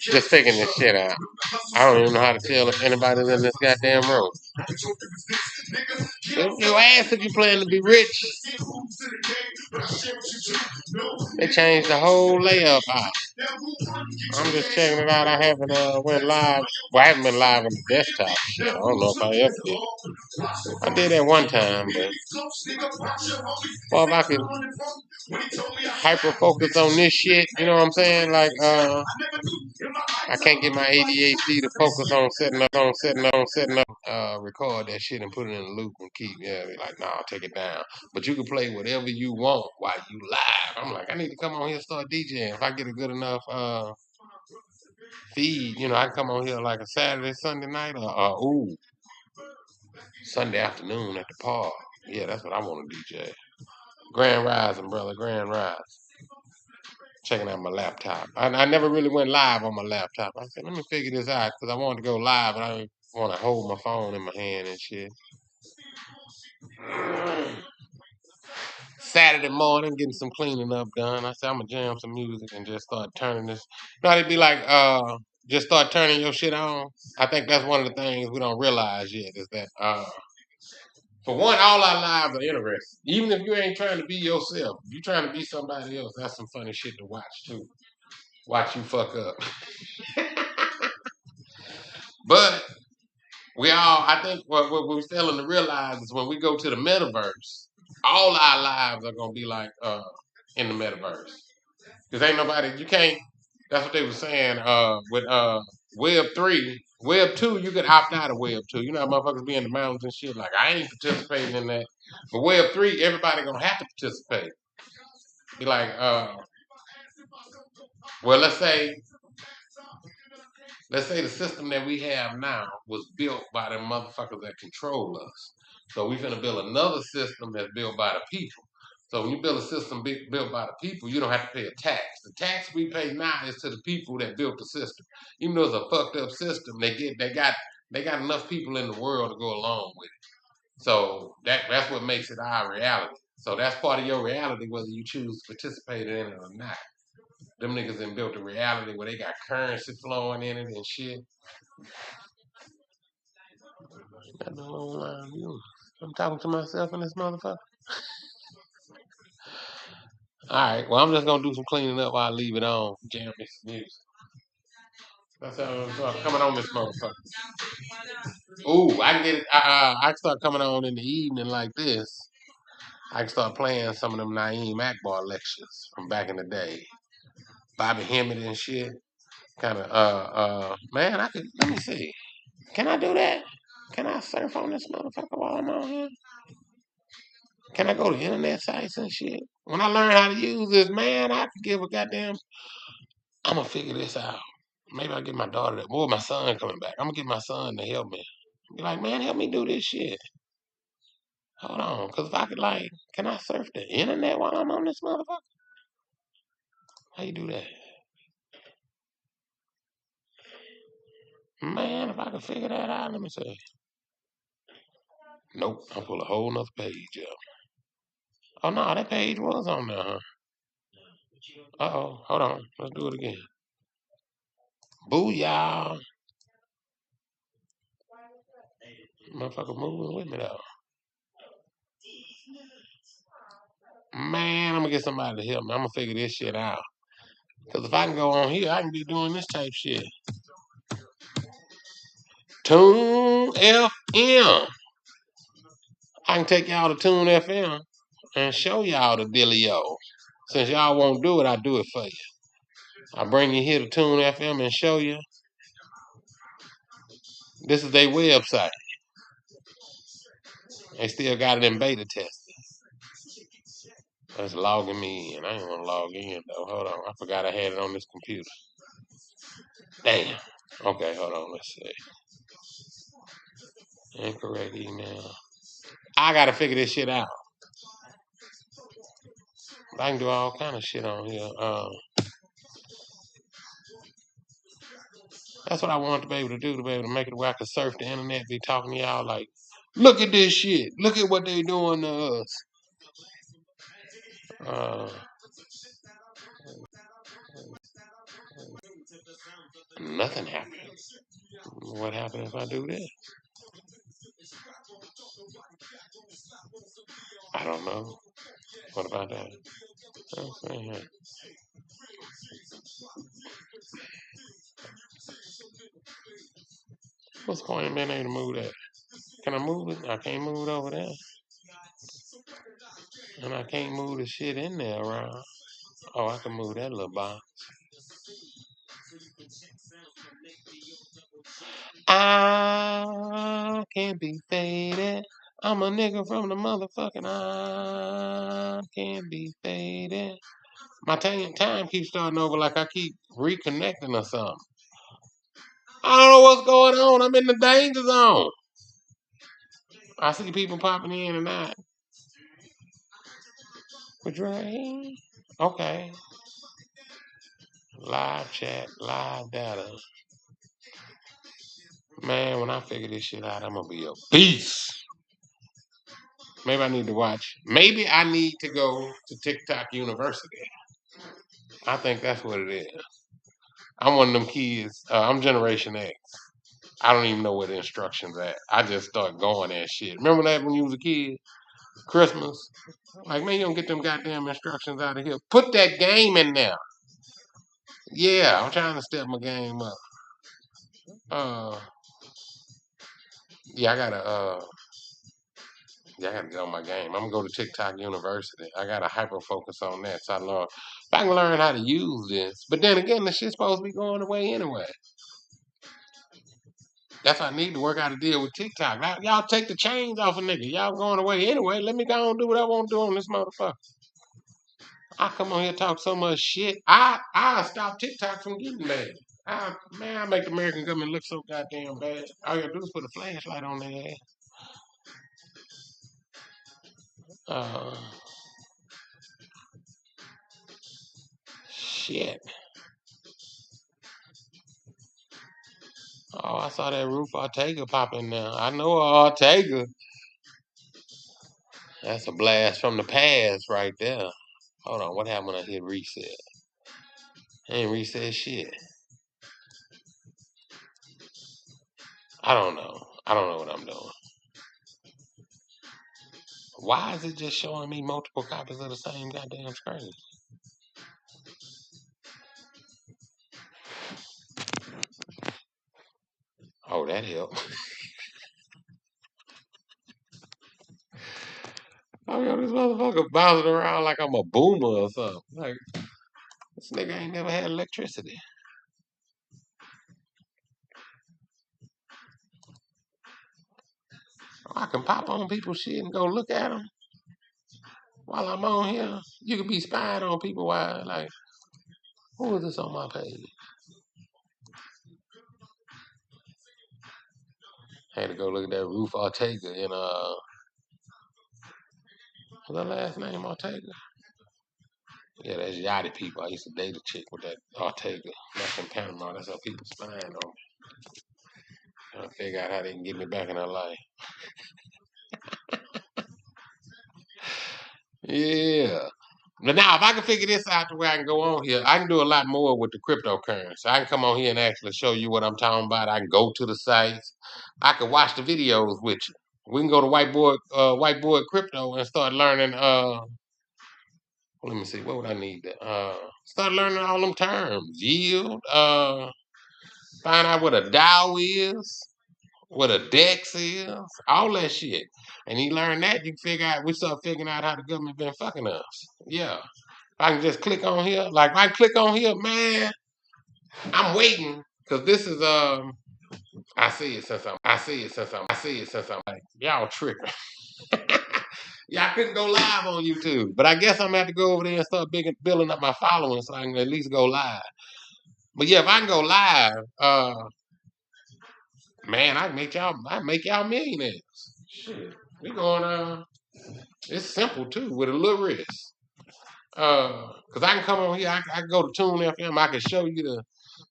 Just figuring this shit out. I don't even know how to tell if anybody's in this goddamn room. You asked if you plan to be rich. They changed the whole layup out. I'm just checking it out. I haven't went live. Well, I haven't been live on the desktop shit. I don't know if I ever did. I did that one time, but well, if I could hyper focus on this shit, you know what I'm saying? Like, I can't get my ADHD to focus on setting up, record that shit and put it in a loop and keep, yeah, be like, nah, take it down. But you can play whatever you want while you live. I'm like, I need to come on here and start DJing. If I get a good enough, feed, you know, I can come on here like a Saturday, Sunday night, or Sunday afternoon at the park. Yeah, that's what I want to DJ. Grand Rising, brother, Grand Rise. Checking out my laptop. I never really went live on my laptop. I said, let me figure this out because I wanted to go live, but I didn't want to hold my phone in my hand and shit. Saturday morning, getting some cleaning up done. I said, I'm going to jam some music and just start turning this. You know how they be like, just start turning your shit on? I think that's one of the things we don't realize yet is that, for one, all our lives are interesting. Even if you ain't trying to be yourself, if you're trying to be somebody else, that's some funny shit to watch too. Watch you fuck up. But I think what we're failing to realize is when we go to the metaverse, all our lives are gonna be like in the metaverse. Cause ain't nobody you can't. That's what they were saying with Web 3, Web 2. You could opt out of Web 2. You know how motherfuckers be in the mountains and shit. Like I ain't participating in that. But Web 3, everybody gonna have to participate. Be like, well, let's say the system that we have now was built by the motherfuckers that control us. So we finna build another system that's built by the people. So when you build a system built by the people, you don't have to pay a tax. The tax we pay now is to the people that built the system. Even though it's a fucked up system, they got enough people in the world to go along with it. So that's what makes it our reality. So that's part of your reality, whether you choose to participate in it or not. Them niggas done built a reality where they got currency flowing in it and shit. Got no online view. I'm talking to myself in this motherfucker. All right. Well, I'm just gonna do some cleaning up while I leave it on. Jam this music. That's how I'm start coming on this motherfucker. Ooh, I can get it. I can start coming on in the evening like this. I can start playing some of them Naeem Akbar lectures from back in the day. Bobby Hemmett and shit. Kind of, man, I could, let me see. Can I do that? Can I surf on this motherfucker while I'm on here? Can I go to internet sites and shit? When I learn how to use this, man, I could give a goddamn. I'm gonna figure this out. Maybe I'll get my daughter to, or my son coming back. I'm gonna get my son to help me. Be like, man, help me do this shit. Hold on, cause if I could like, can I surf the internet while I'm on this motherfucker? How you do that? Man, if I could figure that out, let me see. Nope, I'll pull a whole nother page up. Oh no, that page was on there, huh? Uh-oh, hold on. Let's do it again. Booyah. Motherfucker moving with me though. Man, I'm gonna get somebody to help me. I'm gonna figure this shit out. Cause if I can go on here, I can be doing this type shit. Tune FM. I can take y'all to Tune FM and show y'all the dealio. Since y'all won't do it, I do it for you. I bring you here to Tune FM and show you. This is their website. They still got it in beta testing. That's logging me in. I ain't gonna log in though. Hold on. I forgot I had it on this computer. Damn. Okay, hold on. Let's see. Incorrect email. I gotta figure this shit out. I can do all kind of shit on here. That's what I want to be able to do, to be able to make it where I can surf the internet, be talking to y'all like, look at this shit. Look at what they doing to us. Uh, Nothing happened. What happened if I do this? I don't know. What about that? Okay. What's the point in being able to move that? Can I move it? I can't move it over there. And I can't move the shit in there around. Oh, I can move that little box. I can't be faded. I'm a nigga from the motherfucking I can't be faded. My time keeps starting over like I keep reconnecting or something. I don't know what's going on. I'm in the danger zone. I see people popping in and out. But right? Okay. Live chat, live data. Man, when I figure this shit out, I'm gonna be a beast. Maybe I need to watch. Maybe I need to go to TikTok University. I think that's what it is. I'm one of them kids. I'm Generation X. I don't even know where the instructions at. I just start going at shit. Remember that when you was a kid? Christmas? Like, man, you don't get them goddamn instructions out of here. Put that game in there. Yeah, I'm trying to step my game up. Uh, yeah, I gotta get on my game. I'm gonna go to TikTok University. I gotta hyper focus on that. So I learn, if I can learn how to use this. But then again, the shit's supposed to be going away anyway. That's why I need to work out a deal with TikTok. Now, y'all take the chains off a nigga. Y'all going away anyway. Let me go and do what I want to do on this motherfucker. I come on here and talk so much shit. I stop TikTok from getting bad. I make the American government look so goddamn bad. All you gotta do is put a flashlight on their ass. Uh, Shit. Oh, I saw that Ruth Ortega pop in there. I know Ortega. That's a blast from the past right there. Hold on, what happened when I hit reset? I ain't reset shit. I don't know. I don't know what I'm doing. Why is it just showing me multiple copies of the same goddamn screen? Oh, that helped. Oh, yo, this motherfucker bouncing around like I'm a boomer or something. Like, this nigga ain't never had electricity. Oh, I can pop on people's shit and go look at them while I'm on here. You can be spying on people while, like, who is this on my page? Had to go look at that Ruth Ortega in, what's her last name, Ortega? Yeah, that's Yachty people. I used to date a chick with that Ortega. That's in Panama. That's how people spying on me. Trying to figure out how they can get me back in her life. Yeah. But now, if I can figure this out to where I can go on here, I can do a lot more with the cryptocurrency. I can come on here and actually show you what I'm talking about. I can go to the sites. I can watch the videos with you. We can go to Whiteboard Crypto and start learning. Let me see. What would I need? Start learning all them terms. Yield. Find out what a DAO is, what a DEX is, all that shit. And you learn that, you figure out. We start figuring out how the government been fucking us. Yeah. I can just click on here. Like, if I click on here, man, I'm waiting because this is I see it since I'm like, y'all tripping. Y'all couldn't go live on YouTube, but I guess I'm gonna have to go over there and start building up my following so I can at least go live. But yeah, if I can go live, man, I make y'all millionaires. Shit, we going it's simple too with a little risk. Cause I can come on here, I can go to Tune FM, I can show you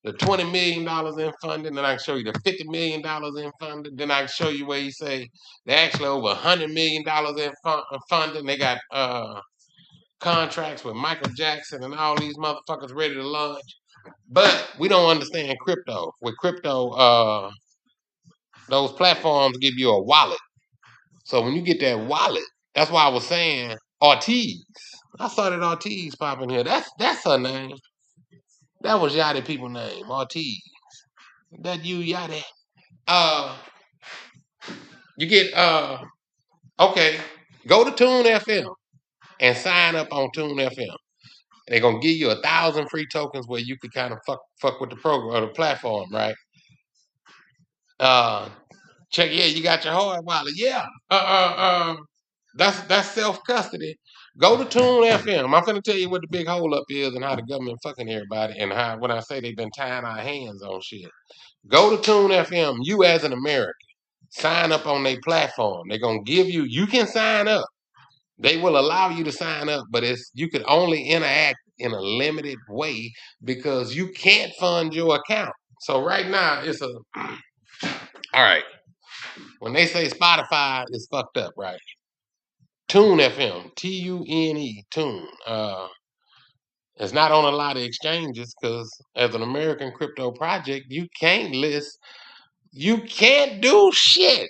the $20 million in funding, then I can show you the $50 million in funding, then I can show you where you say they're actually over $100 million in funding. They got contracts with Michael Jackson and all these motherfuckers ready to launch. But we don't understand crypto. With crypto, those platforms give you a wallet. So when you get that wallet, that's why I was saying Ortiz. I saw that Ortiz popping here. That's her name. That was Yachty people name, Ortiz. That you Yachty. Uh, you get okay. Go to Tune FM and sign up on Tune FM. They're gonna give you 1,000 free tokens where you could kind of fuck with the program or the platform, right? Uh, check. Yeah, you got your hard wallet. Yeah. That's self custody. Go to Tune FM. I'm gonna tell you what the big hole up is and how the government fucking everybody and how when I say they've been tying our hands on shit. Go to Tune FM. You as an American, sign up on their platform. They're gonna give you. You can sign up. They will allow you to sign up, but it's you could only interact in a limited way because you can't fund your account. So right now it's a all right. When they say Spotify is fucked up, right? Tune FM, Tune, Tune. It's not on a lot of exchanges because as an American crypto project, you can't do shit.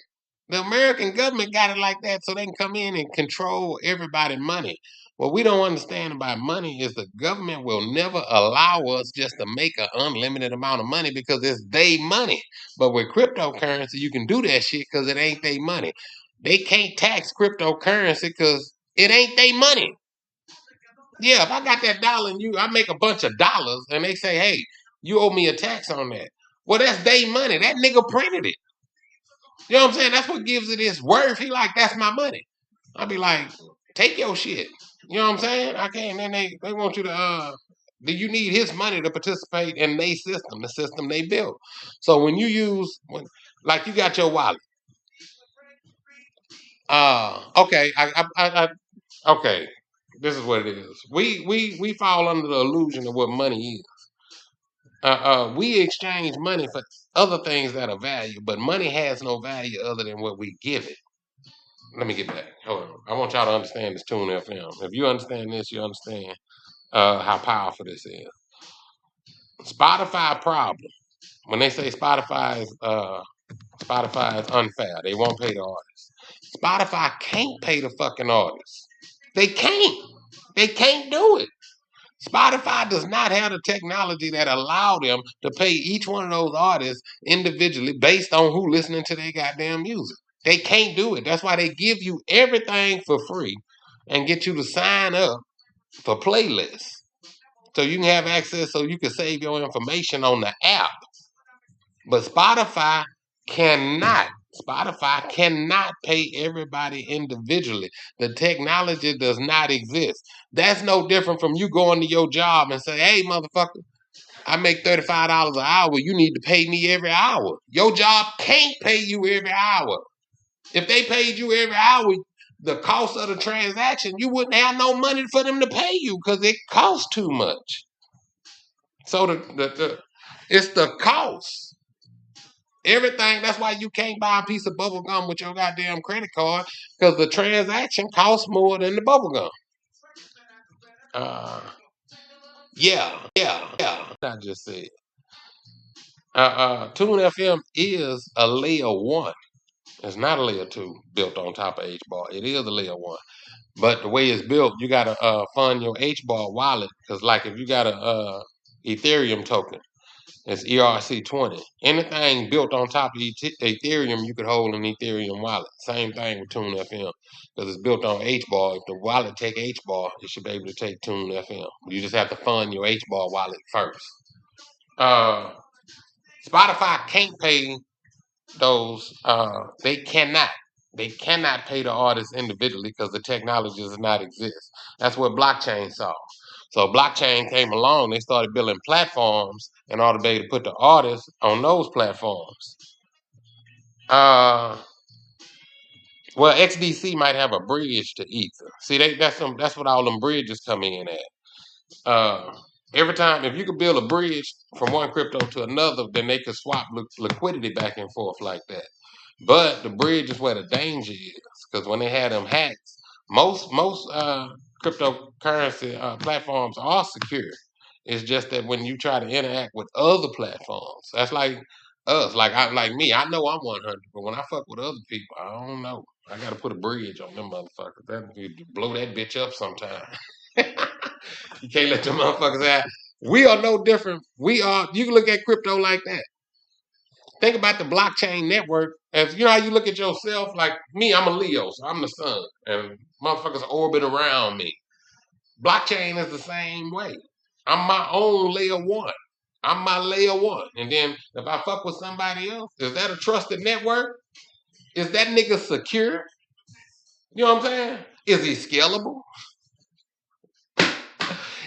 The American government got it like that so they can come in and control everybody's money. What we don't understand about money is the government will never allow us just to make an unlimited amount of money because it's their money. But with cryptocurrency, you can do that shit because it ain't their money. They can't tax cryptocurrency because it ain't their money. Yeah, if I got that dollar and I make a bunch of dollars and they say, hey, you owe me a tax on that. Well, that's their money. That nigga printed it. You know what I'm saying? That's what gives it its worth. He like, that's my money. I'll be like, take your shit. You know what I'm saying? I can't. Then they want you to. Do you need his money to participate in their system, the system they built? So when you like you got your wallet. Okay, okay. This is what it is. We fall under the illusion of what money is. We exchange money for other things that are value, but money has no value other than what we give it. Let me get back. Hold on. I want y'all to understand this Tune FM. If you understand this, you understand how powerful this is. Spotify problem. When they say Spotify is unfair, they won't pay the artists. Spotify can't pay the fucking artists. They can't. They can't do it. Spotify does not have the technology that allow them to pay each one of those artists individually based on who listening to their goddamn music. They can't do it. That's why they give you everything for free and get you to sign up for playlists. So you can have access so you can save your information on the app. But cannot. Spotify cannot pay everybody individually. The technology does not exist. That's no different from you going to your job and say, hey, motherfucker, I make $35 an hour. You need to pay me every hour. Your job can't pay you every hour. If they paid you every hour, the cost of the transaction, you wouldn't have no money for them to pay you because it costs too much. So it's the cost. Everything. That's why you can't buy a piece of bubble gum with your goddamn credit card because the transaction costs more than the bubble gum. Yeah. I just said. Tune FM is a layer one. It's not a layer two built on top of HBAR. It is a layer one. But the way it's built, you gotta fund your HBAR wallet because, like, if you got a Ethereum token, it's ERC20. Anything built on top of Ethereum, you could hold an Ethereum wallet. Same thing with Tune FM because it's built on HBAR. If the wallet take HBAR, it should be able to take Tune FM. You just have to fund your HBAR wallet first. Uh, Spotify can't pay those. They cannot. They cannot pay the artists individually because the technology does not exist. That's what blockchain saw. So blockchain came along, they started building platforms in order to be able to put the artists on those platforms. Uh, well, XDC might have a bridge to Ether. See, that's what all them bridges come in at. Every time, if you could build a bridge from one crypto to another, then they could swap liquidity back and forth like that. But the bridge is where the danger is, because when they had them hacks, most cryptocurrency platforms are secure. It's just that when you try to interact with other platforms, that's like us, like me. I know I'm 100, but when I fuck with other people, I don't know. I got to put a bridge on them motherfuckers. That blow that bitch up sometime. You can't let them motherfuckers out. We are no different. We are. You can look at crypto like that. Think about the blockchain network. As you know how you look at yourself, like me, I'm a Leo, so I'm the sun, and motherfuckers orbit around me. Blockchain is the same way. I'm my own layer one. I'm my layer one. And then if I fuck with somebody else, is that a trusted network? Is that nigga secure? You know what I'm saying? Is he scalable?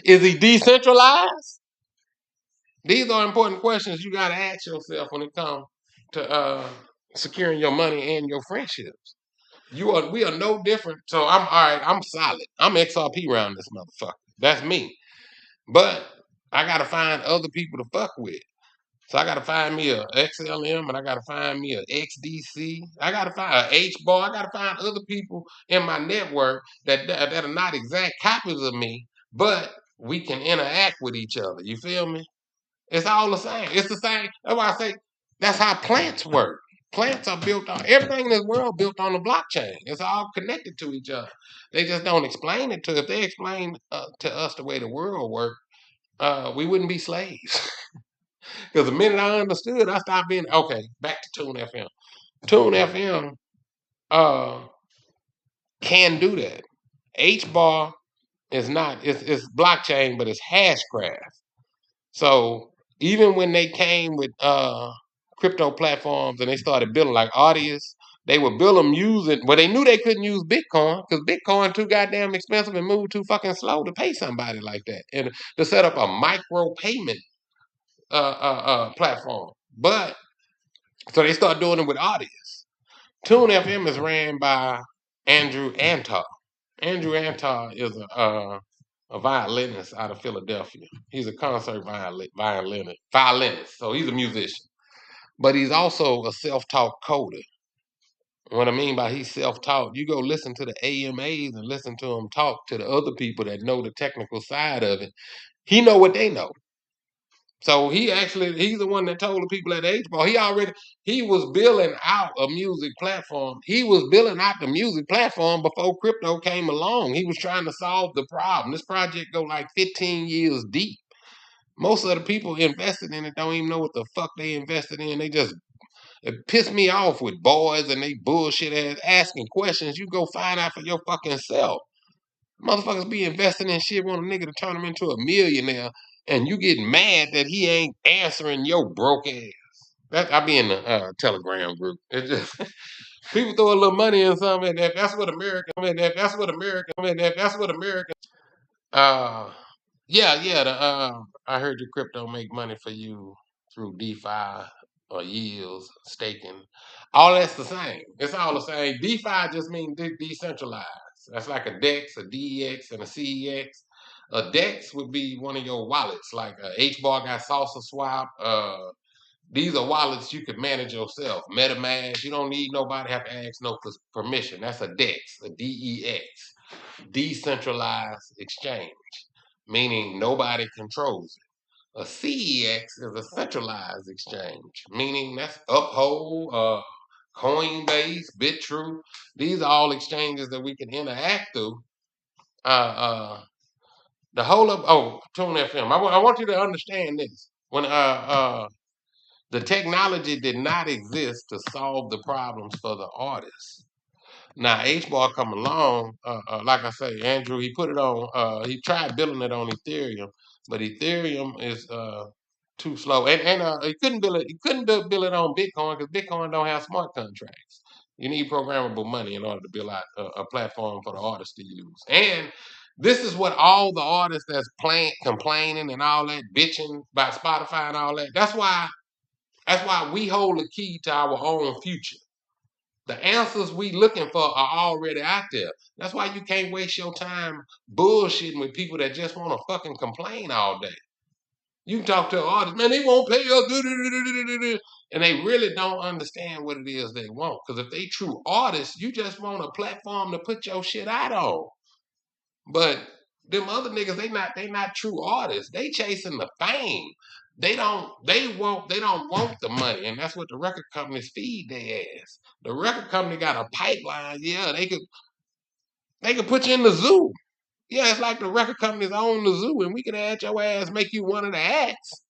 Is he decentralized? These are important questions you got to ask yourself when it comes to securing your money and your friendships. We are no different. So I'm all right. I'm solid. I'm XRP around this motherfucker. That's me. But I gotta find other people to fuck with. So I gotta find me a XLM, and I gotta find me a XDC. I gotta find a HBAR. I gotta find other people in my network that are not exact copies of me, but we can interact with each other. You feel me? It's all the same. It's the same. That's why I say that's how plants work. Plants are built on everything in this world built on the blockchain. It's all connected to each other. They just don't explain it to. If they explain to us the way the world works, we wouldn't be slaves. Because the minute I understood, I stopped being okay. Back to Tune FM. Tune FM can do that. HBAR is not. It's blockchain, but it's hashcraft. So even when they came with crypto platforms and they started building like Audius, they would build them using. Well, they knew they couldn't use Bitcoin because Bitcoin too goddamn expensive and moved too fucking slow to pay somebody like that and to set up a micro payment platform. But so they start doing it with Audius. Tune FM is ran by Andrew Antar. Andrew Antar is a violinist out of Philadelphia. He's a concert violinist. So he's a musician, but he's also a self-taught coder. What I mean by he's self-taught, you go listen to the AMAs and listen to him talk to the other people that know the technical side of it. He know what they know. So he's the one that told the people at H Bar. He was building out a music platform. He was building out the music platform before crypto came along. He was trying to solve the problem. This project go like 15 years deep. Most of the people invested in it don't even know what the fuck they invested in. They just it pissed me off with boys and they bullshit ass asking questions. You go find out for your fucking self. Motherfuckers be investing in shit, want a nigga to turn him into a millionaire, and you get mad that he ain't answering your broke ass. That I be in the Telegram group. It just people throw a little money in something. And if that's what America, if that's what America. Uh, yeah. I heard your crypto make money for you through DeFi or yields, staking. All that's the same. It's all the same. DeFi just means decentralized. That's like a DEX, a DEX, and a CEX. A DEX would be one of your wallets, like HBAR got Salsa Swap. These are wallets you can manage yourself. MetaMask, you don't need nobody to have to ask no permission. That's a DEX, a DEX, decentralized exchange, meaning nobody controls it. A CEX is a centralized exchange, meaning that's Uphold, Coinbase, BitTrue. These are all exchanges that we can interact through. Uh, uh, the whole of Tune FM. I want you to understand this. When the technology did not exist to solve the problems for the artists. Now HBAR come along, like I say, Andrew, he put it on. He tried building it on Ethereum, but Ethereum is too slow, and he couldn't build it. He couldn't build it on Bitcoin because Bitcoin don't have smart contracts. You need programmable money in order to build out a platform for the artists to use. And this is what all the artists that's complaining and all that bitching about Spotify and all that. That's why we hold the key to our own future. The answers we looking for are already out there. That's why you can't waste your time bullshitting with people that just want to fucking complain all day. You can talk to an artist, man, they won't pay us, and they really don't understand what it is they want. Because if they true artists, you just want a platform to put your shit out on. But them other niggas, they not true artists. They chasing the fame. They don't want the money, and that's what the record companies feed their ass. The record company got a pipeline. Yeah, they could put you in the zoo. Yeah, it's like the record companies own the zoo, and we could add your ass, make you one of the acts.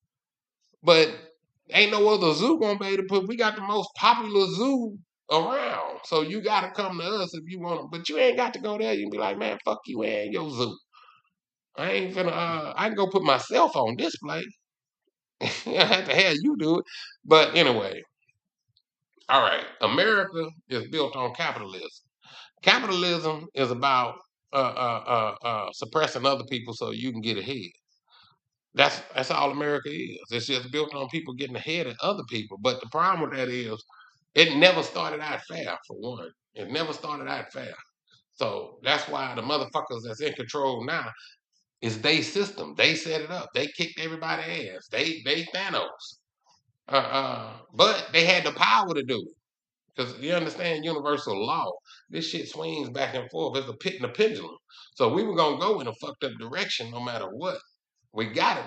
But ain't no other zoo gonna be able to put. We got the most popular zoo around, so you gotta come to us if you want to. But you ain't got to go there. You can be like, man, fuck you and your zoo. I ain't finna. I can go put myself on display. I have to have you do it. But anyway, all right. America is built on capitalism. Capitalism is about suppressing other people so you can get ahead. That's all America is. It's just built on people getting ahead of other people. But the problem with that is it never started out fair, for one. It never started out fair. So that's why the motherfuckers that's in control now is they system. They set it up. They kicked everybody ass. They Thanos. But they had the power to do it. Because you understand universal law. This shit swings back and forth. It's a pit and a pendulum. So we were gonna go in a fucked up direction no matter what. We got it.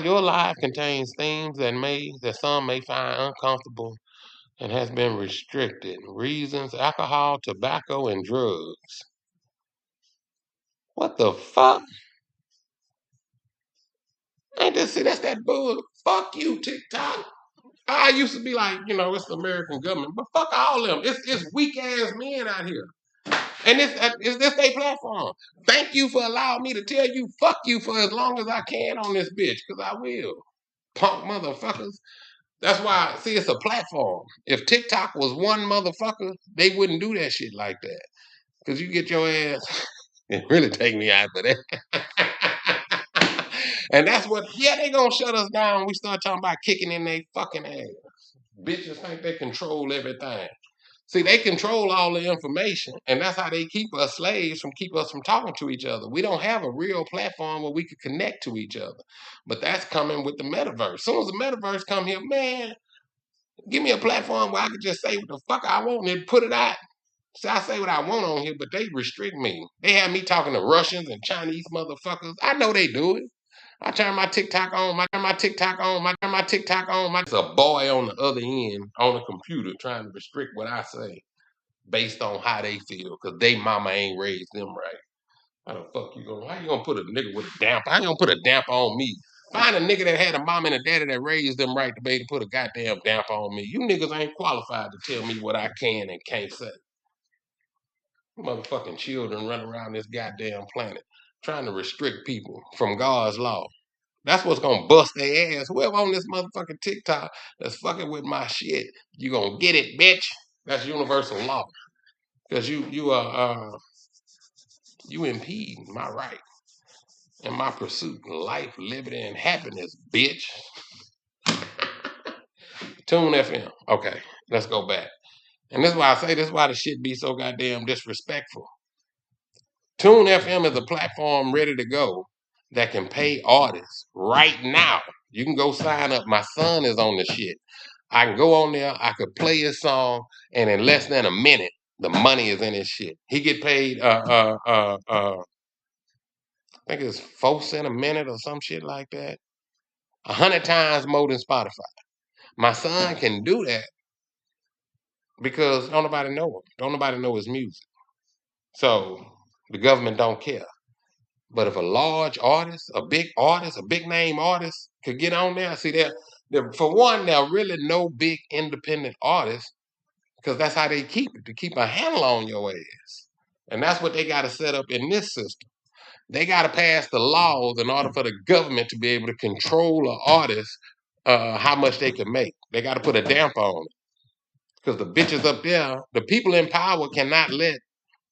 Your life contains themes that some may find uncomfortable and has been restricted. Reasons: alcohol, tobacco, and drugs. What the fuck? Ain't this see that's that bull? Fuck you, TikTok. I used to be like, it's the American government, but fuck all them. It's weak ass men out here. And this their platform. Thank you for allowing me to tell you fuck you for as long as I can on this bitch, because I will. Punk motherfuckers. That's why, see, it's a platform. If TikTok was one motherfucker, they wouldn't do that shit like that. Because you get your ass, it really take me out for that. And that's what, yeah, they gonna shut us down when we start talking about kicking in their fucking ass. Bitches think they control everything. See, they control all the information, and that's how they keep us slaves keep us from talking to each other. We don't have a real platform where we could connect to each other. But that's coming with the metaverse. As soon as the metaverse come here, man, give me a platform where I could just say what the fuck I want and put it out. See, I say what I want on here, but they restrict me. They have me talking to Russians and Chinese motherfuckers. I know they do it. I turn my TikTok on, my TikTok on. It's a boy on the other end on a computer trying to restrict what I say based on how they feel, because they mama ain't raised them right. How the fuck you gonna? How you gonna put a nigga with a damper? How you gonna put a damper on me? Find a nigga that had a mom and a daddy that raised them right to be able to put a goddamn damper on me. You niggas ain't qualified to tell me what I can and can't say. Motherfucking children running around this goddamn planet trying to restrict people from God's law. That's what's gonna bust their ass. Whoever on this motherfucking TikTok that's fucking with my shit, you gonna get it, bitch. That's universal law. Cause you impede my right and my pursuit of life, liberty, and happiness, bitch. Tune FM. Okay, let's go back. And this is why I say this is why the shit be so goddamn disrespectful. Tune FM is a platform ready to go that can pay artists right now. You can go sign up. My son is on the shit. I can go on there, I could play his song, and in less than a minute, the money is in his shit. He get paid I think it's 4 cents a minute or some shit like that. 100 times more than Spotify. My son can do that because don't nobody know him. Don't nobody know his music. So the government don't care. But if a large artist, a big name artist could get on there, see there for one, there are really no big independent artists because that's how they keep it, to keep a handle on your ass. And that's what they got to set up in this system. They got to pass the laws in order for the government to be able to control an artist how much they can make. They got to put a damper on it because the bitches up there, the people in power cannot let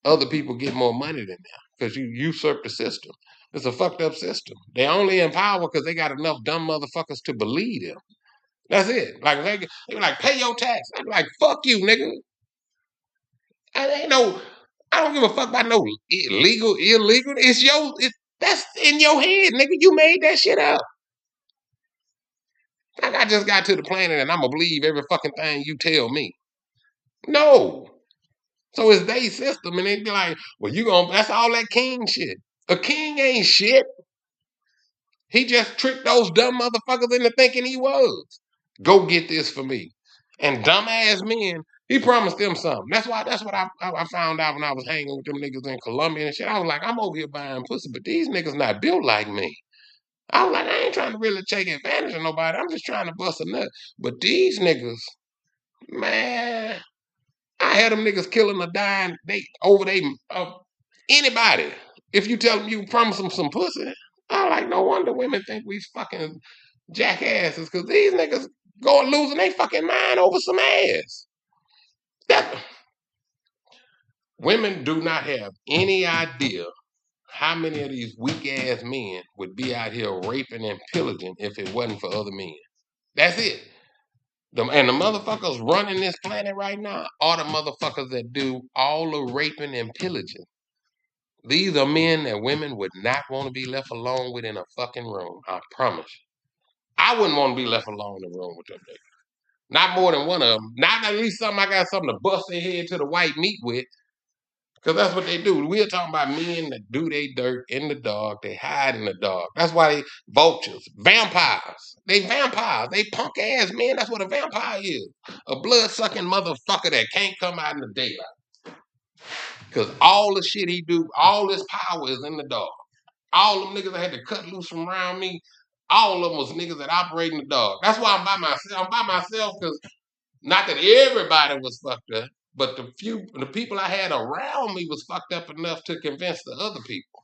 other people get more money than them because you usurp the system. It's a fucked up system. They only in power because they got enough dumb motherfuckers to believe them. That's it. Like they be like, pay your tax. I'm like, fuck you, nigga. I ain't no. I don't give a fuck about no illegal, illegal. That's in your head, nigga. You made that shit up. Like I just got to the planet and I'm gonna believe every fucking thing you tell me. No. So it's they system, and they be like, well, that's all that king shit. A king ain't shit. He just tricked those dumb motherfuckers into thinking he was. Go get this for me. And dumbass men, he promised them something. That's what I found out when I was hanging with them niggas in Colombia and shit. I was like, I'm over here buying pussy, but these niggas not built like me. I was like, I ain't trying to really take advantage of nobody. I'm just trying to bust a nut. But these niggas, man, I had them niggas killing or dying anybody. If you tell them you promise them some pussy, I'm like, no wonder women think we fucking jackasses, because these niggas going losing their fucking mind over some ass. That women do not have any idea how many of these weak ass men would be out here raping and pillaging if it wasn't for other men. That's it. And the motherfuckers running this planet right now are the motherfuckers that do all the raping and pillaging. These are men that women would not want to be left alone with in a fucking room. I promise. I wouldn't want to be left alone in a room with them niggas. Not more than one of them. Not at least something I got something to bust their head to the white meat with. Because that's what they do. We're talking about men that do their dirt in the dark. They hide in the dark. That's why they vultures, vampires. They vampires. They punk ass men. That's what a vampire is. A blood sucking motherfucker that can't come out in the daylight. Because all the shit he do, all his power is in the dark. All them niggas that had to cut loose from around me, all of them was niggas that operate in the dark. That's why I'm by myself. I'm by myself because not that everybody was fucked up, but the people I had around me was fucked up enough to convince the other people.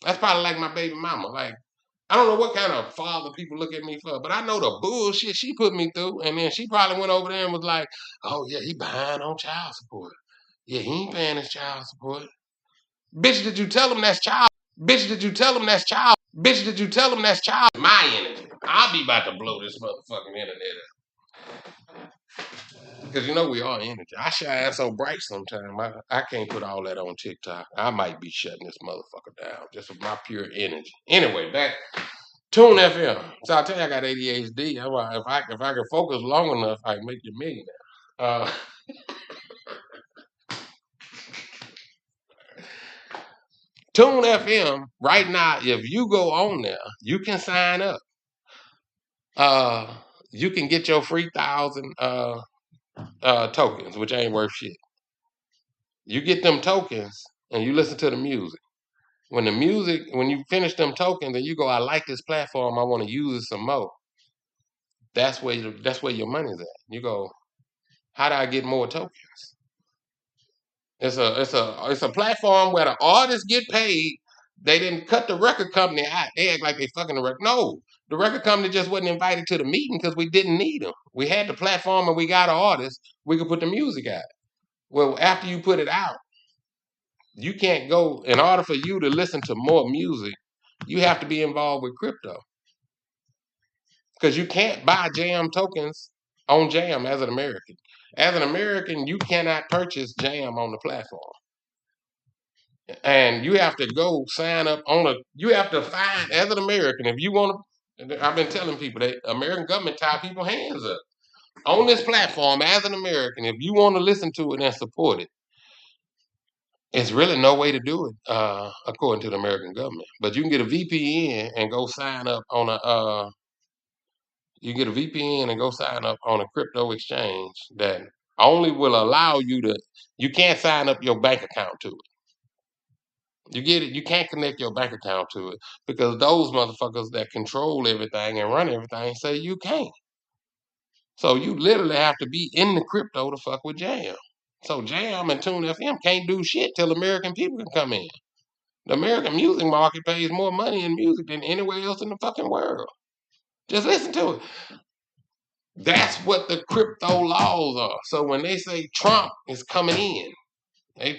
That's probably like my baby mama. Like, I don't know what kind of father people look at me for, but I know the bullshit she put me through, and then she probably went over there and was like, oh yeah, he behind on child support. Yeah, he ain't paying his child support. Bitch, did you tell him that's child? Bitch, did you tell him that's child? Bitch, did you tell him that's child? My energy. I'll be about to blow this motherfucking internet up. Because you know we are energy. I shine so bright sometimes. I can't put all that on TikTok. I might be shutting this motherfucker down just with my pure energy. Anyway, back Tune FM. So I tell you, I got ADHD. If I can focus long enough, I can make you a millionaire. Uh, Tune FM. Right now, if you go on there, you can sign up. You can get your free 1,000 tokens, which ain't worth shit. You get them tokens and you listen to the music. When you finish them tokens and you go, I like this platform, I want to use it some more. That's where your money's at. You go, how do I get more tokens? It's a platform where the artists get paid. They didn't cut the record company out. They act like they fucking the record. No, the record company just wasn't invited to the meeting because we didn't need them. We had the platform and we got an artist. We could put the music out. Well, after you put it out, you can't go. In order for you to listen to more music, you have to be involved with crypto because you can't buy Jam tokens on Jam as an American. As an American, you cannot purchase Jam on the platform. And you have to go sign up you have to find, as an American, if you want to, I've been telling people that American government tie people hands up. On this platform, as an American, if you want to listen to it and support it, it's really no way to do it, according to the American government. But you can get a VPN and go sign up on a crypto exchange that only will allow you can't sign up your bank account to it. You get it? You can't connect your bank account to it because those motherfuckers that control everything and run everything say you can't. So you literally have to be in the crypto to fuck with Jam. So Jam and Tune FM can't do shit till American people can come in. The American music market pays more money in music than anywhere else in the fucking world. Just listen to it. That's what the crypto laws are. So when they say Trump is coming in,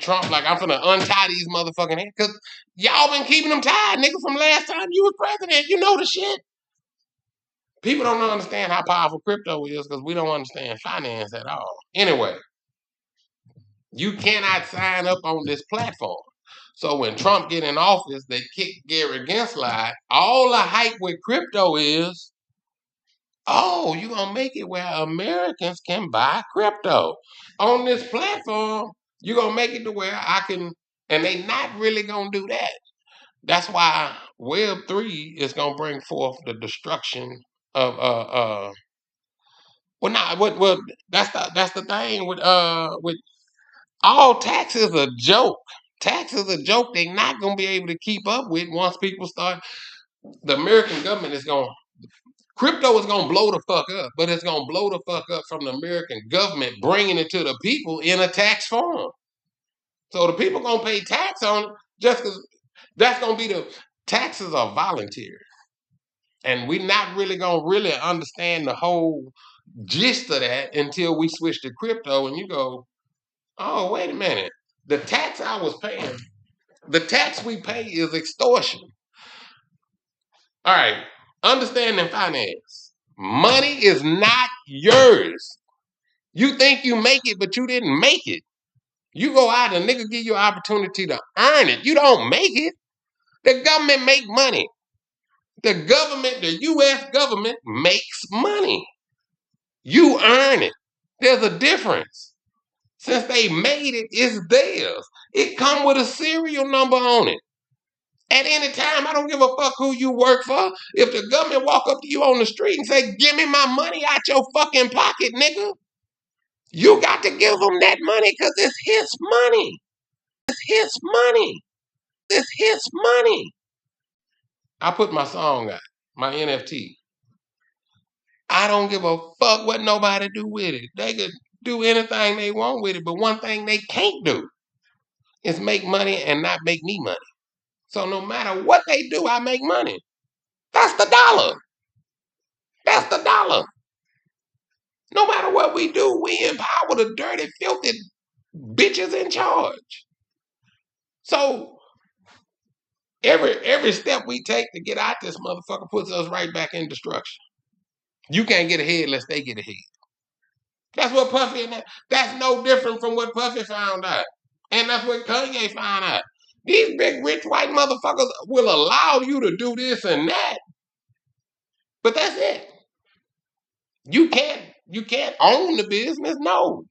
Trump like, I'm finna untie these motherfucking hands. Because y'all been keeping them tied, nigga, from last time you was president. You know the shit. People don't understand how powerful crypto is because we don't understand finance at all. Anyway, You cannot sign up on this platform. So when Trump get in office, they kick Gary Gensler. All the hype with crypto is, oh, you're going to make it where Americans can buy crypto. On this platform, you're going to make it to where I can, and they not really going to do that. That's why Web3 is going to bring forth the destruction of, well, not, well, that's the thing with all tax is a joke. Tax is a joke they're not going to be able to keep up with once people start. The American government is going, crypto is going to blow the fuck up, but it's going to blow the fuck up from the American government bringing it to the people in a tax form. So the people going to pay tax on it just because that's going to be the taxes are voluntary. And we're not really going to really understand the whole gist of that until we switch to crypto and you go, oh, wait a minute. The tax I was paying, the tax we pay is extortion. All right. Understanding finance. Money is not yours. You think you make it, but you didn't make it. You go out and nigga give you an opportunity to earn it. You don't make it. The government make money. The government, the U.S. government makes money. You earn it. There's a difference. Since they made it, it's theirs. It come with a serial number on it. At any time, I don't give a fuck who you work for. If the government walk up to you on the street and say, give me my money out your fucking pocket, nigga, you got to give them that money because it's his money. It's his money. It's his money. I put my song out, my NFT. I don't give a fuck what nobody do with it. They could do anything they want with it, but one thing they can't do is make money and not make me money. So no matter what they do, I make money. That's the dollar. That's the dollar. No matter what we do, we empower the dirty, filthy bitches in charge. So every step we take to get out this motherfucker puts us right back in destruction. You can't get ahead unless they get ahead. That's what Puffy and that's no different from what Puffy found out. And that's what Kanye found out. These big rich white motherfuckers will allow you to do this and that. But that's it. You can't own the business. No.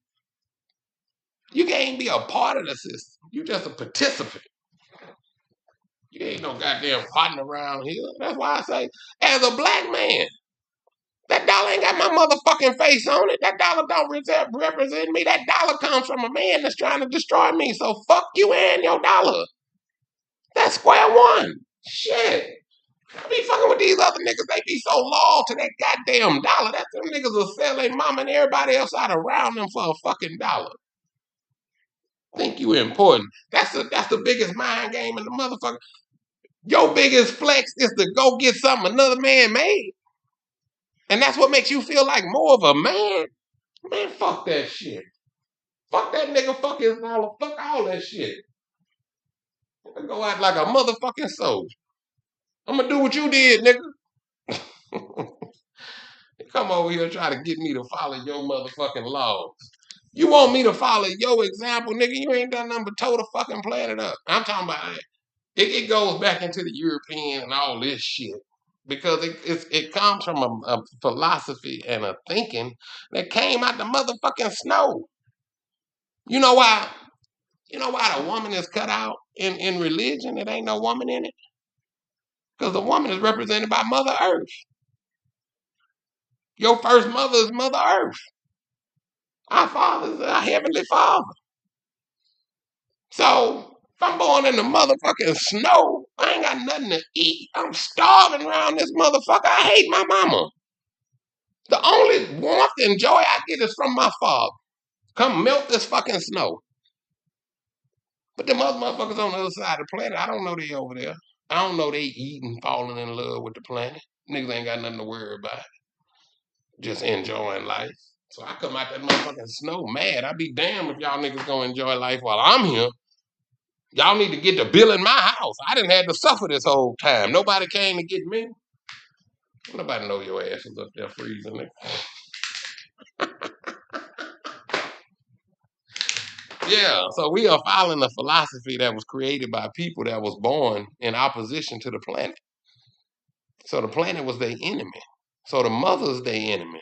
You can't be a part of the system. You just a participant. You ain't no goddamn partner around here. That's why I say, as a black man, that dollar ain't got my motherfucking face on it. That dollar don't represent me. That dollar comes from a man that's trying to destroy me. So fuck you and your dollar. That's square one. Shit. I be fucking with these other niggas. They be so loyal to that goddamn dollar. That them niggas will sell their mama and everybody else out around them for a fucking dollar. Think you important. That's the biggest mind game in the motherfucker. Your biggest flex is to go get something another man made. And that's what makes you feel like more of a man. Man, fuck that shit. Fuck that nigga, fuck his dollar, fuck all that shit. I go out like a motherfucking soldier. I'm gonna do what you did, nigga. Come over here try to get me to follow your motherfucking laws. You want me to follow your example, nigga? You ain't done nothing but tow the fucking planet up. I'm talking about it goes back into the European and all this shit. Because it comes from a philosophy and a thinking that came out the motherfucking snow. You know why? You know why the woman is cut out in religion? It ain't no woman in it. Because the woman is represented by Mother Earth. Your first mother is Mother Earth. Our father is our heavenly father. So if I'm born in the motherfucking snow, I ain't got nothing to eat. I'm starving around this motherfucker. I hate my mama. The only warmth and joy I get is from my father. Come melt this fucking snow. But them other motherfuckers on the other side of the planet, I don't know they over there. I don't know they eating, falling in love with the planet. Niggas ain't got nothing to worry about. Just enjoying life. So I come out that motherfucking snow mad. I be damned if y'all niggas gonna enjoy life while I'm here. Y'all need to get the bill in my house. I didn't have to suffer this whole time. Nobody came to get me. Nobody know your ass is up there freezing. Yeah, so we are following a philosophy that was created by people that was born in opposition to the planet. So the planet was their enemy. So the mother's their enemy.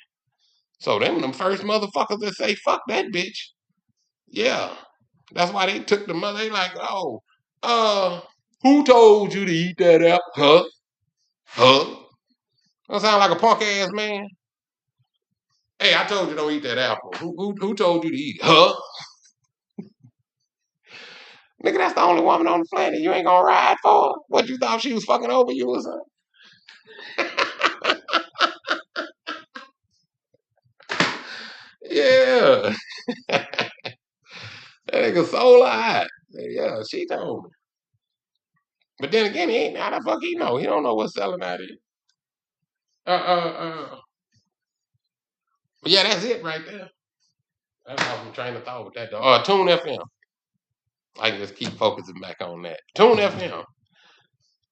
So them first motherfuckers that say fuck that bitch. Yeah. That's why they took the mother. They like, oh, uh, who told you to eat that apple? Huh? Huh? That sound like a punk ass man. Hey, I told you don't eat that apple. Who told you to eat it? Huh? Nigga, that's the only woman on the planet you ain't gonna ride for. What you thought she was fucking over you or something? Yeah. That nigga so lied. Yeah, she told me. But then again, he ain't how the fuck he know. He don't know what's selling out here. Uh. But yeah, that's it right there. That's off my train of thought with that though. Tune FM. I can just keep focusing back on that. Tune FM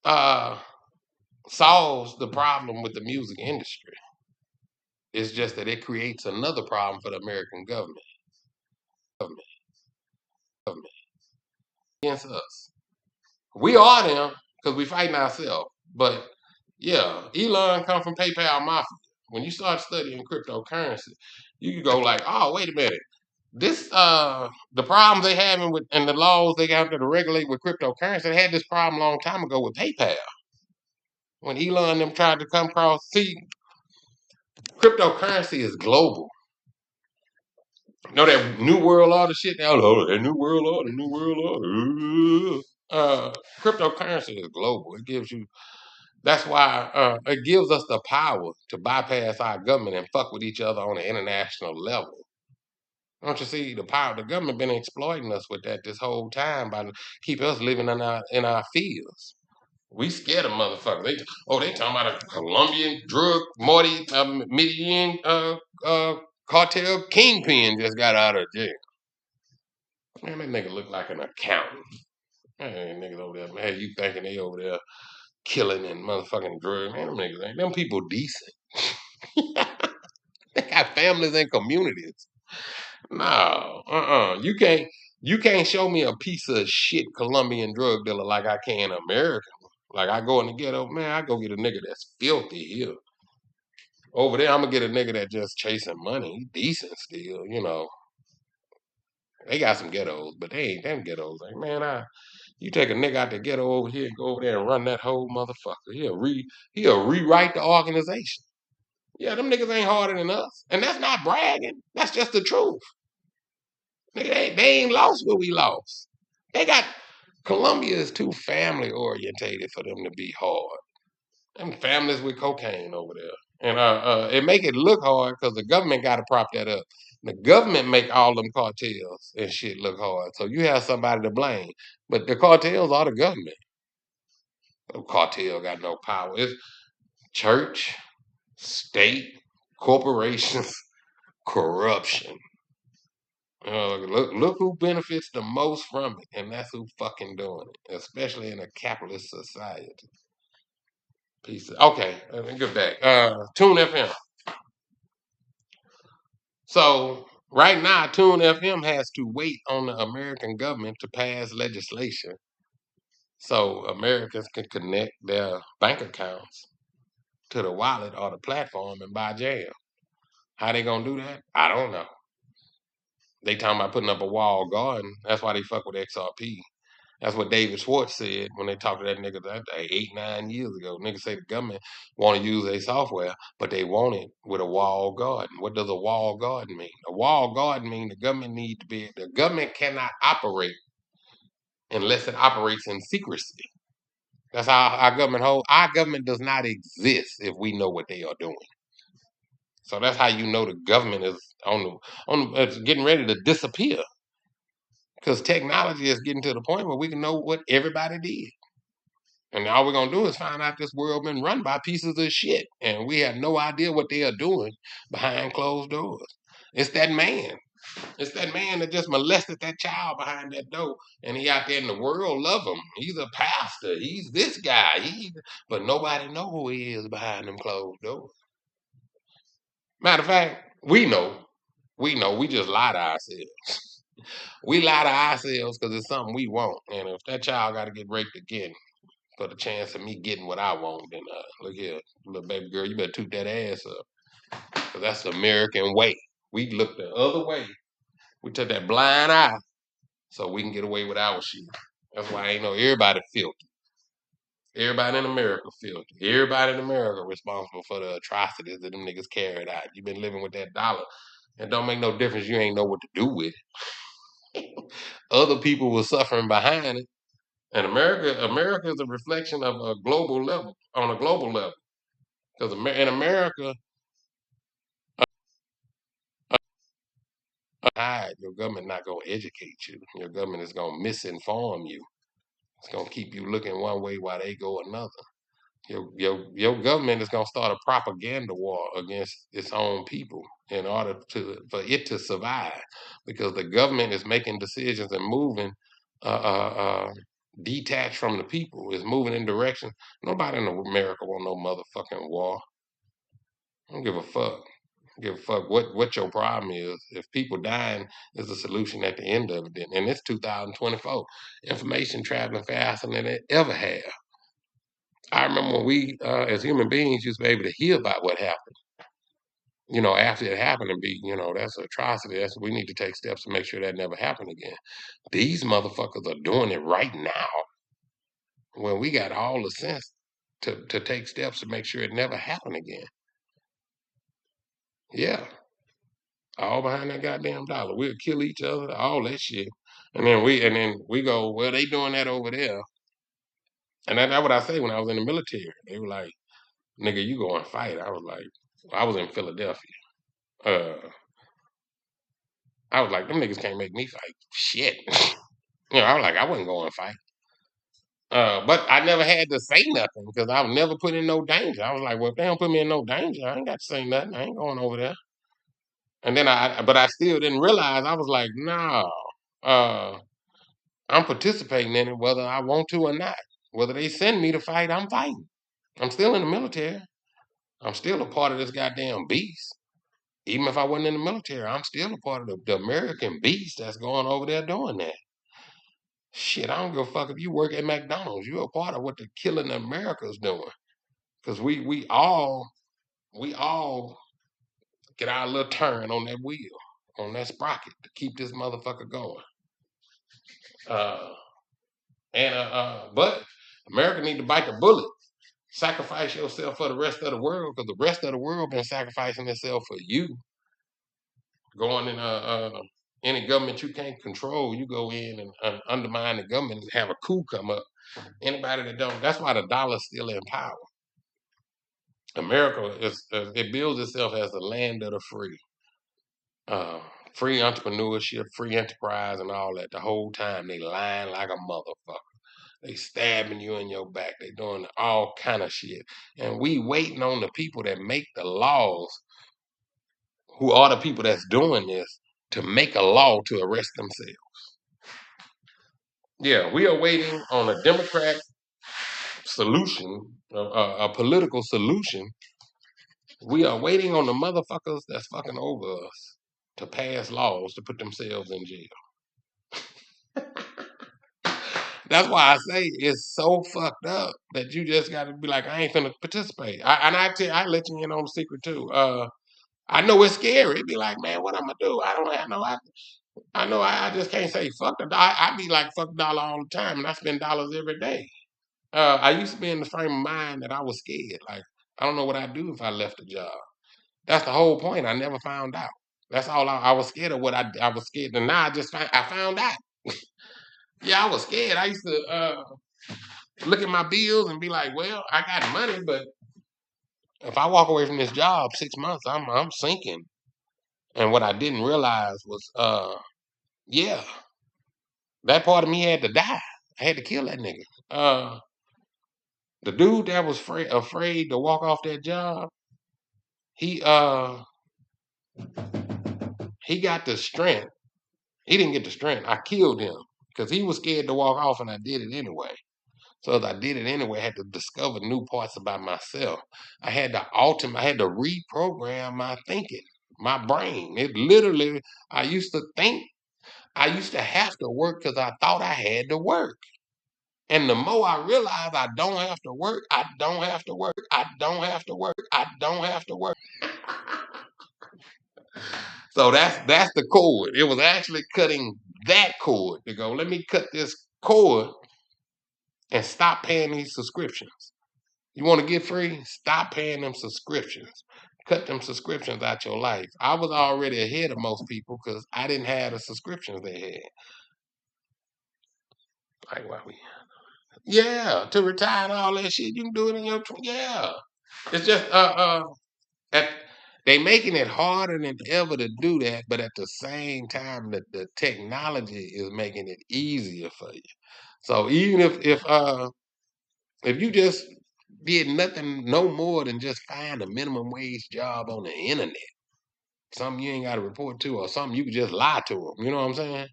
uh solves the problem with the music industry. It's just that it creates another problem for the American government. Government, government against us. We are them because we fighting ourselves. But yeah, Elon come from PayPal Mafia. When you start studying cryptocurrency, you can go like, oh, wait a minute. This the problems they having with and the laws they got to regulate with cryptocurrency, they had this problem a long time ago with PayPal. When Elon and them tried to come across, see, cryptocurrency is global. You know that new world order shit now? Oh, that new world order. Cryptocurrency is global. It gives you that's why it gives us the power to bypass our government and fuck with each other on an international level. Don't you see the power? The government been exploiting us with that this whole time by keep us living in our fields. We scared of motherfuckers. They talking about a Colombian drug Medellin cartel kingpin just got out of jail. Man, that nigga look like an accountant. Man, niggas over there, man, you thinking they over there killing and motherfucking drugs. Man, them niggas ain't them people decent. They got families and communities. No, you can't show me a piece of shit Colombian drug dealer like I can American. Like I go in the ghetto, man, I go get a nigga that's filthy here. Over there, I'm gonna get a nigga that just chasing money. He decent still, you know. They got some ghettos, but they ain't them ghettos. Like, man, you take a nigga out the ghetto over here and go over there and run that whole motherfucker. He'll rewrite the organization. Yeah, them niggas ain't harder than us. And that's not bragging. That's just the truth. They ain't lost what we lost. They got Colombia is too family orientated for them to be hard. Them families with cocaine over there. And it make it look hard because the government got to prop that up. The government make all them cartels and shit look hard. So you have somebody to blame. But the cartels are the government. The cartel got no power. It's church, state, corporations, corruption. Look who benefits the most from it, and that's who fucking doing it, especially in a capitalist society. Piece of, okay, let me get back. Tune FM. So right now, Tune FM has to wait on the American government to pass legislation so Americans can connect their bank accounts to the wallet or the platform and buy jam. How they gonna do that? I don't know. They talking about putting up a wall garden. That's why they fuck with XRP. That's what David Schwartz said when they talked to that nigga that day 8, 9 years ago. Niggas say the government want to use their software, but they want it with a wall garden. What does a wall garden mean? A wall garden mean the government cannot operate unless it operates in secrecy. That's how our government hold. Our government does not exist if we know what they are doing. So that's how you know the government is it's getting ready to disappear because technology is getting to the point where we can know what everybody did. And all we're gonna do is find out this world been run by pieces of shit, and we have no idea what they are doing behind closed doors. It's that man. It's that man that just molested that child behind that door, and he out there in the world love him. He's a pastor. He's this guy. But nobody know who he is behind them closed doors. Matter of fact, we know. We know. We just lie to ourselves. We lie to ourselves because it's something we want. And if that child got to get raped again for the chance of me getting what I want, then look here, little baby girl, you better toot that ass up. Because that's the American way. We look the other way. We took that blind eye so we can get away with our shit. That's why I ain't know everybody filthy. Everybody in America filthy. Everybody in America responsible for the atrocities that them niggas carried out. You been living with that dollar. It don't make no difference. You ain't know what to do with it. Other people were suffering behind it. And America is a reflection of a global level, on a global level. Because in America, your government not going to educate you. Your government is going to misinform you. It's going to keep you looking one way while they go another. Your government is going to start a propaganda war against its own people in order for it to survive, because the government is making decisions and moving detached from the people, is moving in direction. Nobody in America want no motherfucking war. I don't give a fuck. Give a fuck what your problem is. If people dying is the solution at the end of it, then, and it's 2024, information traveling faster than it ever have. I remember when we, as human beings, used to be able to hear about what happened. After it happened, and be, that's an atrocity. That's we need to take steps to make sure that never happen again. These motherfuckers are doing it right now when we got all the sense to take steps to make sure it never happen again. Yeah, all behind that goddamn dollar. We'll kill each other, all that shit, and then we go, well, they doing that over there, and that's what I say when I was in the military. They were like, "Nigga, you go and fight." I was like, I was in Philadelphia. Uh, I was like, them niggas can't make me fight. Shit. I was like, I wasn't going to fight. But I never had to say nothing because I was never put in no danger. I was like, well, if they don't put me in no danger, I ain't got to say nothing. I ain't going over there. And then but I still didn't realize. I was like, no, I'm participating in it whether I want to or not. Whether they send me to fight, I'm fighting. I'm still in the military. I'm still a part of this goddamn beast. Even if I wasn't in the military, I'm still a part of the American beast that's going over there doing that. Shit, I don't give a fuck if you work at McDonald's. You're a part of what the killing America's doing. Cause we all get our little turn on that wheel, on that sprocket to keep this motherfucker going. Uh, but America need to bite the bullet. Sacrifice yourself for the rest of the world, because the rest of the world been sacrificing itself for you. Going in any government you can't control, you go in and undermine the government and have a coup come up. Anybody that don't, that's why the dollar's still in power. America is it builds itself as the land of the free, uh, free entrepreneurship, free enterprise, and all that. The whole time they lying like a motherfucker. They stabbing you in your back. They doing all kind of shit, and we waiting on the people that make the laws, who are the people that's doing this, to make a law to arrest themselves. Yeah, we are waiting on a Democrat solution, a political solution. We are waiting on the motherfuckers that's fucking over us to pass laws to put themselves in jail. That's why I say it's so fucked up that you just got to be like, I ain't finna participate. I let you in on the secret too. I know it's scary. It'd be like, man, what I'm gonna do? I don't have no. I know I just can't say fuck the dollar. I be like fuck dollar all the time, and I spend dollars every day. I used to be in the frame of mind that I was scared. Like I don't know what I'd do if I left the job. That's the whole point. I never found out. That's all I was scared of. What I was scared, and now I found out. Yeah, I was scared. I used to look at my bills and be like, well, I got money, but if I walk away from this job 6 months, I'm sinking. And what I didn't realize was, yeah, that part of me had to die. I had to kill that nigga. The dude that was afraid to walk off that job, he he got the strength. He didn't get the strength. I killed him because he was scared to walk off, and I did it anyway. So as I did it anyway, I had to discover new parts about myself. I had to I had to reprogram my thinking, my brain. It literally, I used to think I used to have to work because I thought I had to work. And the more I realize I don't have to work, I don't have to work, I don't have to work, I don't have to work. So that's the cord. It was actually cutting that cord to go, let me cut this cord and stop paying these subscriptions. You want to get free? Stop paying them subscriptions. Cut them subscriptions out your life. I was already ahead of most people because I didn't have the subscriptions they had. Like, why we? Yeah, to retire and all that shit, you can do it in your. Yeah, it's just at, they making it harder than ever to do that, but at the same time, the technology is making it easier for you. So even if you just did nothing, no more than just find a minimum wage job on the internet, something you ain't got to report to, or something you could just lie to them. You know what I'm saying?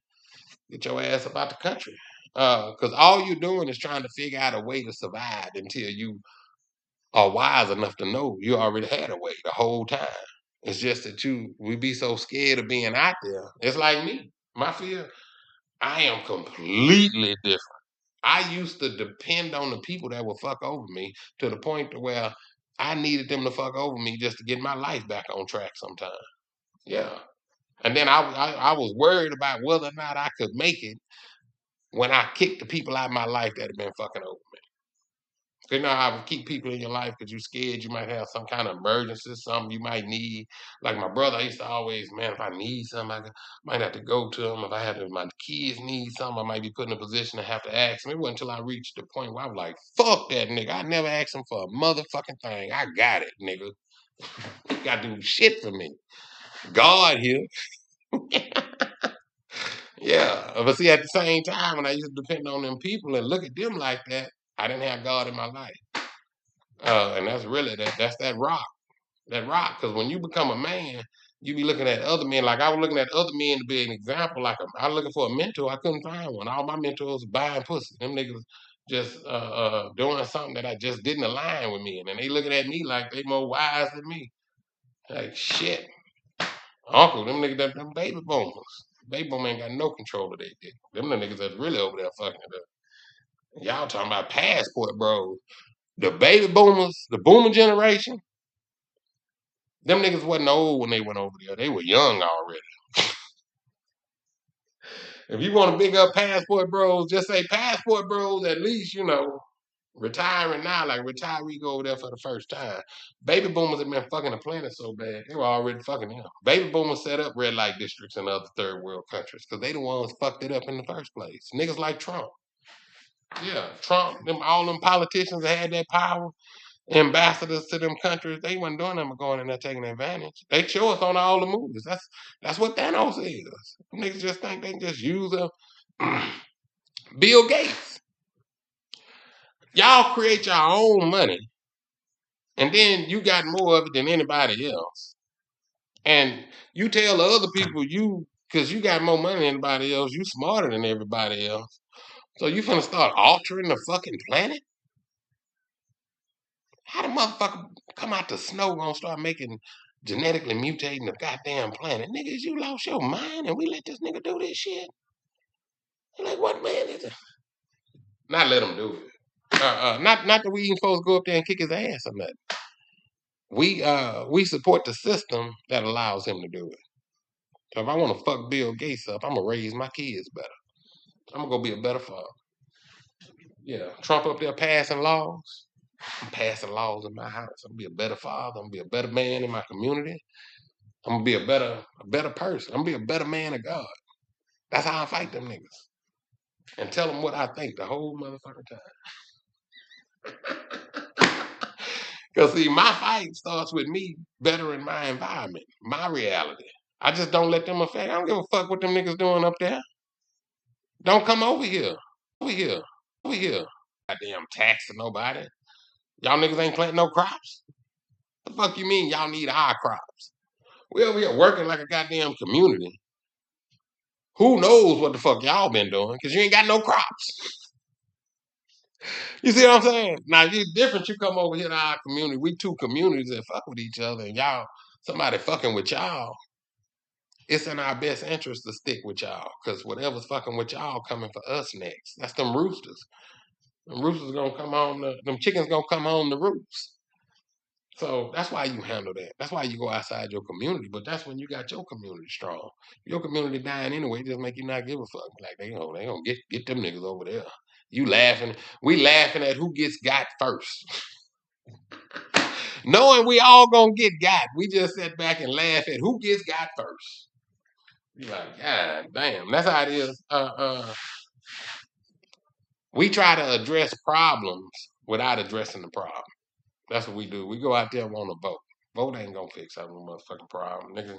Get your ass about the country. Because all you're doing is trying to figure out a way to survive until you are wise enough to know you already had a way the whole time. It's just that we be so scared of being out there. It's like me. My fear, I am completely different. I used to depend on the people that would fuck over me to the point to where I needed them to fuck over me just to get my life back on track sometime. Yeah. And then I was worried about whether or not I could make it when I kicked the people out of my life that had been fucking over me. You know how to keep people in your life because you're scared you might have some kind of emergency, something you might need. Like my brother, I used to always, man, if I need something, might have to go to him. If my kids need something, I might be put in a position to have to ask him. It wasn't until I reached the point where I was like, fuck that nigga. I never asked him for a motherfucking thing. I got it, nigga. You got to do shit for me. God here. Yeah. But see, at the same time, when I used to depend on them people and look at them like that, I didn't have God in my life. And that's really that's that rock. That rock. Because when you become a man, you be looking at other men. Like I was looking at other men to be an example. I was looking for a mentor. I couldn't find one. All my mentors buying pussy. Them niggas just doing something that I just didn't align with me. And then they looking at me like they more wise than me. Like shit. Uncle, them niggas, them baby boomers. Baby boomer ain't got no control of their dick. Them the niggas that's really over there fucking it up. Y'all talking about passport bros. The baby boomers, the boomer generation, them niggas wasn't old when they went over there. They were young already. If you want to big up passport bros, just say passport bros, at least, retiring now, like retiree go over there for the first time. Baby boomers have been fucking the planet so bad, they were already fucking them. Baby boomers set up red light districts in other third world countries because they the ones fucked it up in the first place. Niggas like Trump. Yeah, Trump, all them politicians that had that power, ambassadors to them countries, they wasn't doing them going in there taking advantage. They show us on all the movies. That's what Thanos is. Niggas just think they can just use them. Bill Gates. Y'all create your own money, and then you got more of it than anybody else. And you tell the other people because you got more money than anybody else, you smarter than everybody else. So you finna start altering the fucking planet? How the motherfucker come out the snow gonna start making genetically mutating the goddamn planet? Niggas, you lost your mind and we let this nigga do this shit? Like, what man is it? Not let him do it. Not that we ain't supposed to go up there and kick his ass or nothing. We support the system that allows him to do it. So if I want to fuck Bill Gates up, I'm gonna raise my kids better. I'm gonna go be a better father. Yeah, Trump up there passing laws. I'm passing laws in my house. I'm gonna be a better father. I'm gonna be a better man in my community. I'm gonna be a better person. I'm gonna be a better man of God. That's how I fight them niggas. And tell them what I think the whole motherfucking time. Cause see, my fight starts with me bettering my environment, my reality. I just don't let them affect. I don't give a fuck what them niggas doing up there. Don't come over here. Over here. Over here. Goddamn taxing nobody. Y'all niggas ain't planting no crops. The fuck you mean y'all need our crops? We over here working like a goddamn community. Who knows what the fuck y'all been doing? Cause you ain't got no crops. You see what I'm saying? Now you different. You come over here to our community. We two communities that fuck with each other, and y'all somebody fucking with y'all. it's in our best interest to stick with y'all, because whatever's fucking with y'all coming for us next. That's them roosters. Them roosters gonna come home. Them chickens gonna come home to roost. So that's why you handle that. That's why you go outside your community. But that's when you got your community strong. Your community dying anyway, just make you not give a fuck. Like they gonna get them niggas over there. You laughing. We laughing at who gets got first. Knowing we all gonna get got. We just sit back and laugh at who gets got first. You like, God damn. That's how it is. We try to address problems without addressing the problem. That's what we do. We go out there and want to vote. Vote ain't gonna fix our motherfucking problem, nigga.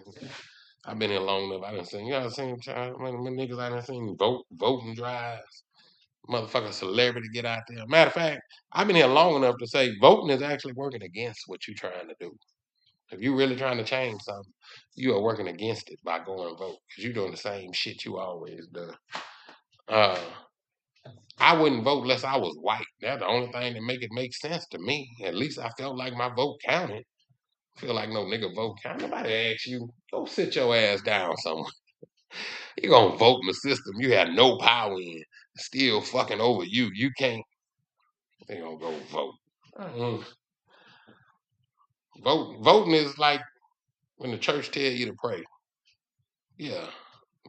I've been here long enough. I done seen, you know, seen when niggas I done seen voting drives. Motherfucking celebrity get out there. Matter of fact, I've been here long enough to say voting is actually working against what you're trying to do. If you're really trying to change something, you are working against it by going and vote because you're doing the same shit you always do. Uh, I wouldn't vote unless I was white. That's the only thing that make it make sense to me. At least I felt like my vote counted. Feel like no nigga vote count. Nobody asks you, go sit your ass down somewhere. You gonna vote in the system you have no power in, still fucking over you. You can't. They gonna go vote. Mm. Voting is like when the church tell you to pray. Yeah,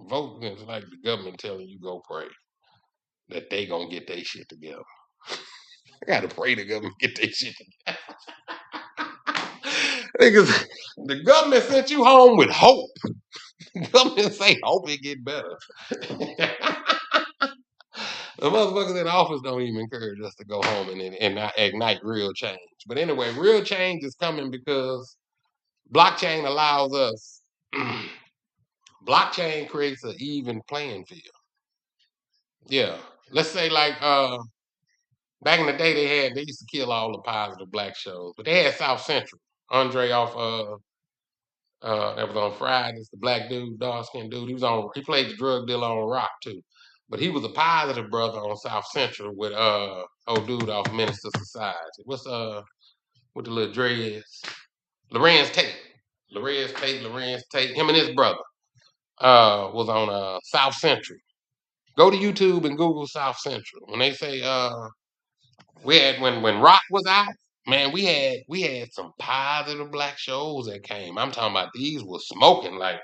voting is like the government telling you go pray that they gonna get their shit together. I gotta pray the government get their shit together. Niggas, the government sent you home with hope. The government say hope it get better. The motherfuckers in office don't even encourage us to go home and not ignite real change. But anyway, real change is coming because blockchain allows us. Blockchain creates an even playing field. Yeah, let's say like back in the day they used to kill all the positive black shows, but they had South Central. Andre off that was on Fridays, the black dude, dark skinned dude. He played the drug dealer on Rock too. But he was a positive brother on South Central with old dude off Minister Society. What's with the little dreads? Lorenz Tate. Lorenz Tate. Him and his brother was on South Central. Go to YouTube and Google South Central. When they say we had when Rock was out, man, we had some positive black shows that came. I'm talking about these was smoking like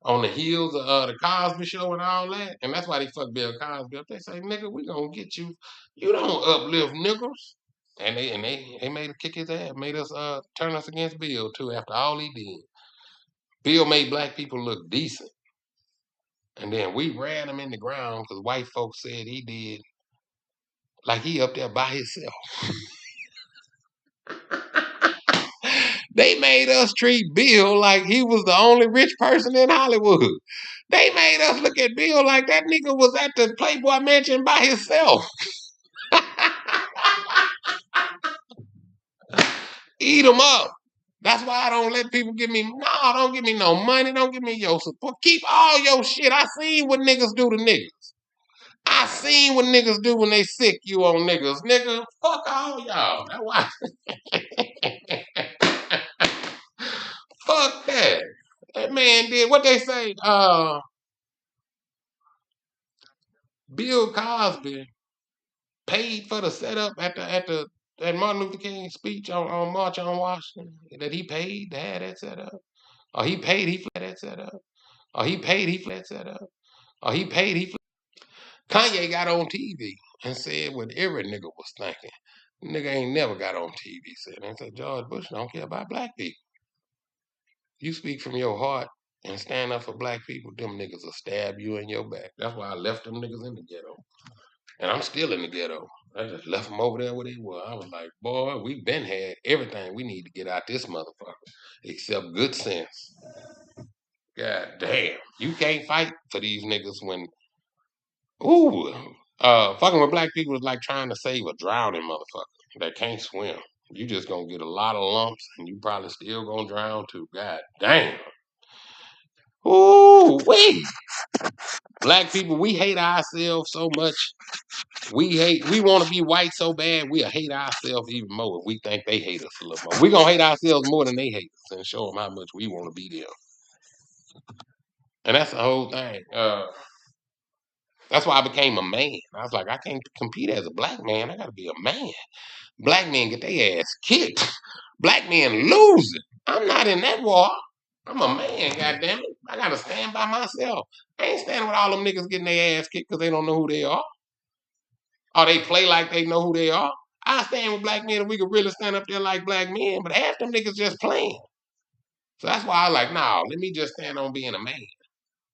on the heels of the Cosby Show and all that, and that's why they fuck Bill Cosby up. They say, nigga, we gonna get you. You don't uplift niggas, and they made him kick his ass, made us turn us against Bill too. After all he did, Bill made black people look decent, and then we ran him in the ground because white folks said he did like he up there by himself. They made us treat Bill like he was the only rich person in Hollywood. They made us look at Bill like that nigga was at the Playboy Mansion by himself. Eat him up. That's why I don't let people give me, no, don't give me no money. Don't give me your support. Keep all your shit. I seen what niggas do to niggas. I seen what niggas do when they sick you on niggas. Nigga, fuck all y'all. That's why. Fuck that. That man did what they say. Bill Cosby paid for the setup at Martin Luther King speech on March on Washington. That he paid to have that set up. Or he paid he flat that set up. Or he paid he flat set up. Or he paid he. Kanye got on TV and said what every nigga was thinking. Nigga ain't never got on TV said George Bush don't care about black people. You speak from your heart and stand up for black people, them niggas will stab you in your back. That's why I left them niggas in the ghetto. And I'm still in the ghetto. I just left them over there where they were. I was like, boy, we been had everything we need to get out this motherfucker, except good sense. God damn. You can't fight for these niggas when, ooh, fucking with black people is like trying to save a drowning motherfucker that can't swim. You just gonna get a lot of lumps and you probably still gonna drown too. God damn. Ooh, wait. Black people, we hate ourselves so much. We want to be white so bad, we'll hate ourselves even more if we think they hate us a little more. We're going to hate ourselves more than they hate us and show them how much we want to be them. And that's the whole thing. That's why I became a man. I was like, I can't compete as a black man. I got to be a man. Black men get their ass kicked. Black men losing. I'm not in that war. I'm a man, goddamn it. I gotta stand by myself. I ain't standing with all them niggas getting their ass kicked because they don't know who they are. Or they play like they know who they are. I stand with black men and we could really stand up there like black men, but half them niggas just playing. So that's why I like, nah, let me just stand on being a man.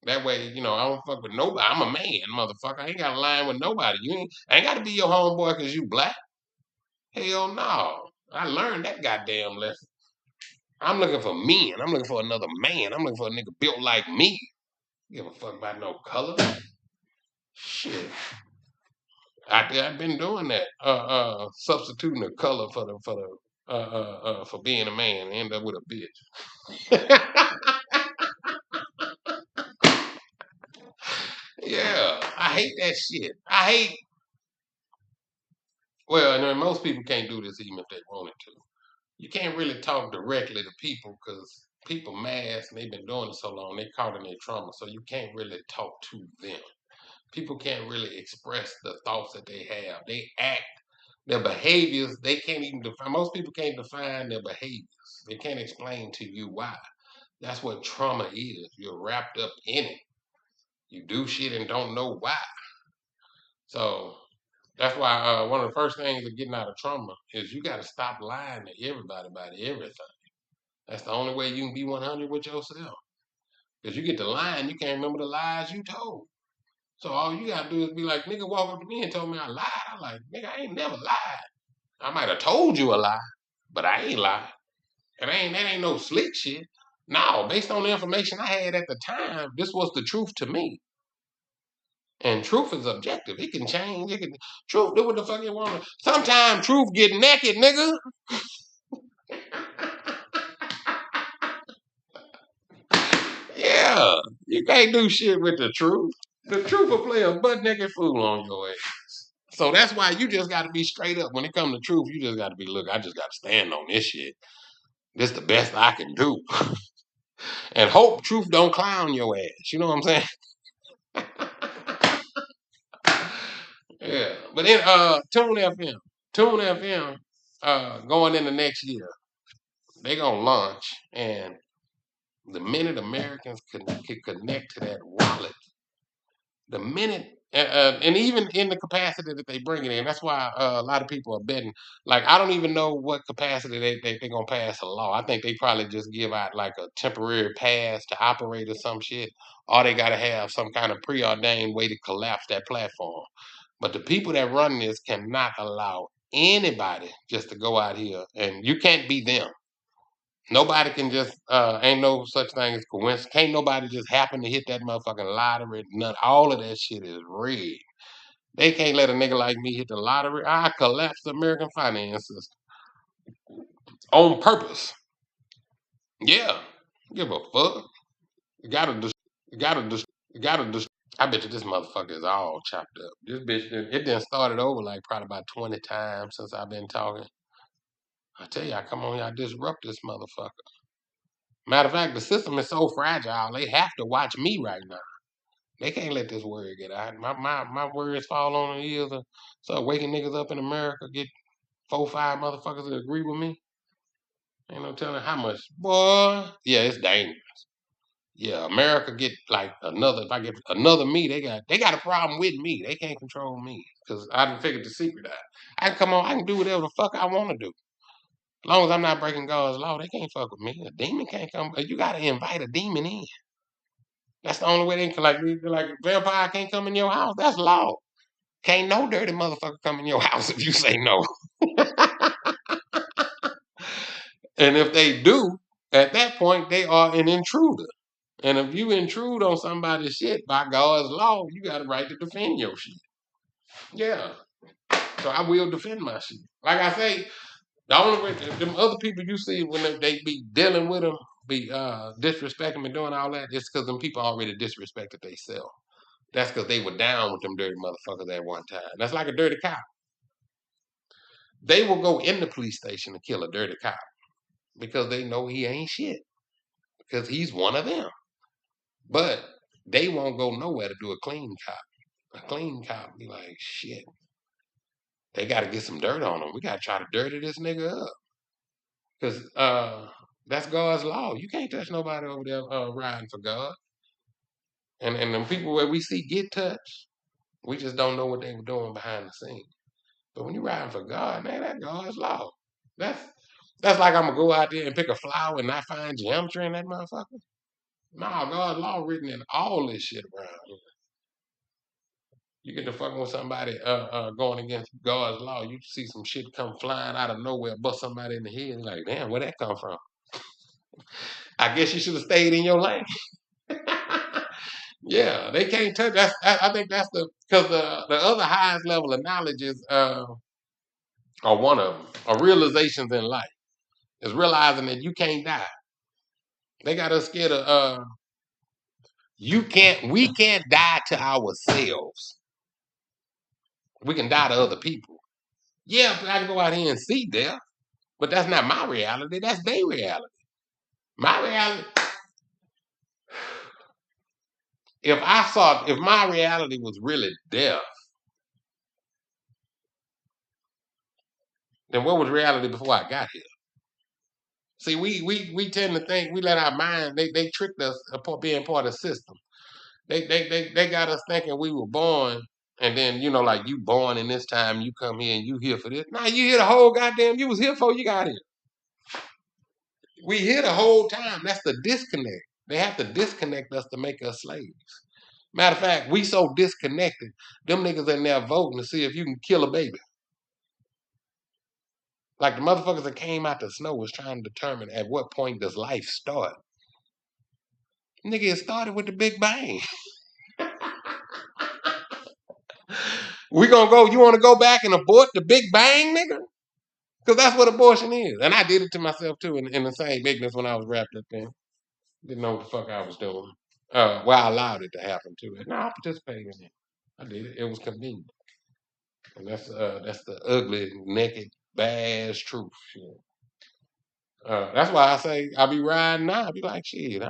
That way, I don't fuck with nobody. I'm a man, motherfucker. I ain't got to line with nobody. I ain't got to be your homeboy because you black. Hell no. I learned that goddamn lesson. I'm looking for men. I'm looking for another man. I'm looking for a nigga built like me. Give a fuck about no color. Shit. I've been doing that. Substituting the color for being a man and end up with a bitch. Yeah. I hate that shit. Well, and then most people can't do this even if they wanted to. You can't really talk directly to people because people mask and they've been doing it so long, they caught in their trauma. So you can't really talk to them. People can't really express the thoughts that they have. They act, their behaviors, they can't even define. Most people can't define their behaviors. They can't explain to you why. That's what trauma is. You're wrapped up in it. You do shit and don't know why. So that's why one of the first things of getting out of trauma is you got to stop lying to everybody about everything. That's the only way you can be 100 with yourself. Because you get to lying, you can't remember the lies you told. So all you gotta do is be like, nigga walk up to me and told me I lied. I'm like, nigga, I ain't never lied. I might have told you a lie, but I ain't lied. And that ain't no slick shit. No, based on the information I had at the time, this was the truth to me. And truth is objective. It can change. Truth do what the fuck it want. Sometimes truth get naked, nigga. Yeah, you can't do shit with the truth. The truth will play a butt naked fool on your ass. So that's why you just got to be straight up. When it comes to truth, you just got to be, look, I just got to stand on this shit. This the best I can do. And hope truth don't clown your ass. You know what I'm saying? Yeah. But then Tune FM. Tune FM going into next year, they gonna launch, and the minute Americans can connect to that wallet, the minute, and even in the capacity that they bring it in, that's why a lot of people are betting. Like, I don't even know what capacity they're going to pass a law. I think they probably just give out like a temporary pass to operate or some shit, or they got to have some kind of preordained way to collapse that platform. But the people that run this cannot allow anybody just to go out here, and you can't be them. Nobody can just ain't no such thing as coincidence. Can't nobody just happen to hit that motherfucking lottery. None, all of that shit is rigged. They can't let a nigga like me hit the lottery. I collapse the American finance system on purpose. Yeah, give a fuck. You gotta, you gotta, you gotta. I bet you this motherfucker is all chopped up. This bitch, it done started over like probably about 20 times since I've been talking. I tell you, I come on here, I disrupt this motherfucker. Matter of fact, the system is so fragile, they have to watch me right now. They can't let this word get out. My words fall on the ears of start waking niggas up in America, get 4, 5 motherfuckers that agree with me. Ain't no telling how much. Boy, yeah, it's dangerous. Yeah, America get like another, if I get another me, they got a problem with me. They can't control me. Cause I done figured the secret out. I can come on, I can do whatever the fuck I wanna do. As long as I'm not breaking God's law, they can't fuck with me. A demon can't come. You gotta invite a demon in. That's the only way they can, like a vampire can't come in your house. That's law. Can't no dirty motherfucker come in your house if you say no. And if they do, at that point they are an intruder. And if you intrude on somebody's shit by God's law, you got a right to defend your shit. Yeah. So I will defend my shit. Like I say, the only way them other people you see when they be dealing with them, be disrespecting them and doing all that, it's because them people already disrespected themselves. That's because they were down with them dirty motherfuckers at one time. That's like a dirty cop. They will go in the police station to kill a dirty cop because they know he ain't shit because he's one of them. But they won't go nowhere to do a clean cop. A clean cop be like, shit, they got to get some dirt on them. We got to try to dirty this nigga up. Because that's God's law. You can't touch nobody over there riding for God. And the people where we see get touched, we just don't know what they were doing behind the scenes. But when you riding for God, man, that's God's law. That's that's like I'm gonna go out there and pick a flower and not find geometry in that motherfucker. No, God's law written in all this shit around here. You get to fucking with somebody going against God's law, you see some shit come flying out of nowhere, bust somebody in the head. You're like, damn, where that come from? I guess you should have stayed in your lane. Yeah, they can't touch. I think that's because the other highest level of knowledge is or one of them, or realizations in life is realizing that you can't die. They got us scared of we can't die to ourselves. We can die to other people. Yeah, I can go out here and see death, but that's not my reality. That's their reality. My reality. If my reality was really death, then what was reality before I got here? See, we tend to think we let our mind they tricked us upon being part of the system. They got us thinking we were born, and then like you born in this time, you come here and you here for this. Nah, you here the whole goddamn. You was here before you got here. We here the whole time. That's the disconnect. They have to disconnect us to make us slaves. Matter of fact, we so disconnected. Them niggas in there voting to see if you can kill a baby. Like the motherfuckers that came out the snow was trying to determine at what point does life start. Nigga, it started with the Big Bang. We gonna go. You want to go back and abort the Big Bang, nigga? Because that's what abortion is. And I did it to myself too in the same ignorance when I was wrapped up in. Didn't know what the fuck I was doing. Well, I allowed it to happen to it. No, I participated in it. I did it. It was convenient. And that's the ugly, naked, bad truth. Shit. That's why I say I be riding now. I be like, shit,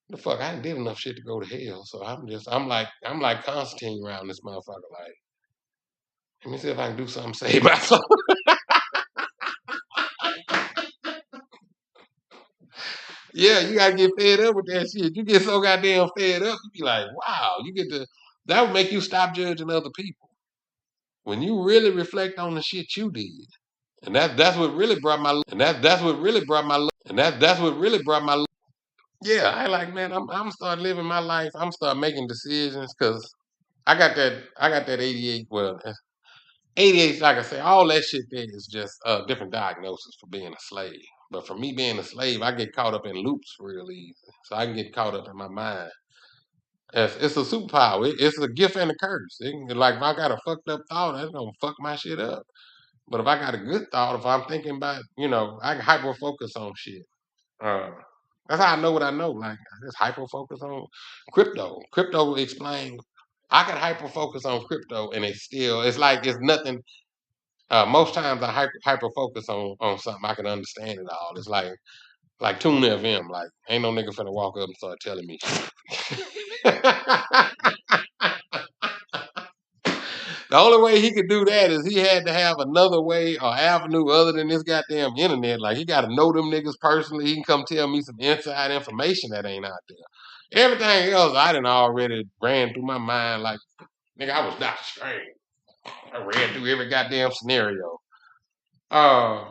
the fuck, I did enough shit to go to hell. So I'm like Constantine around this motherfucker. Like, let me see if I can do something to save myself. Yeah, you gotta get fed up with that shit. You get so goddamn fed up, you be like, wow, that would make you stop judging other people. When you really reflect on the shit you did. And that's what really brought my yeah, I like, man, I'm start living my life. I'm start making decisions because I got that 88. Well, 88, like I say, all that shit there is just a different diagnosis for being a slave. But for me being a slave, I get caught up in loops real easy. So I can get caught up in my mind. It's a superpower. It's a gift and a curse. Like if I got a fucked up thought, that's gonna fuck my shit up. But if I got a good thought, if I'm thinking about, I can hyper focus on shit. Uh, that's how I know what I know. Like I just hyper focus on crypto. Crypto explains. I can hyper focus on crypto, and it's like it's nothing. Most times I hyper focus on something I can understand it all. It's like Tune FM. Like ain't no nigga finna walk up and start telling me. The only way he could do that is he had to have another way or avenue other than this goddamn internet. Like he got to know them niggas personally. He can come tell me some inside information that ain't out there. Everything else I done already ran through my mind. Like nigga, I was Doctor Strange. I ran through every goddamn scenario. Uh,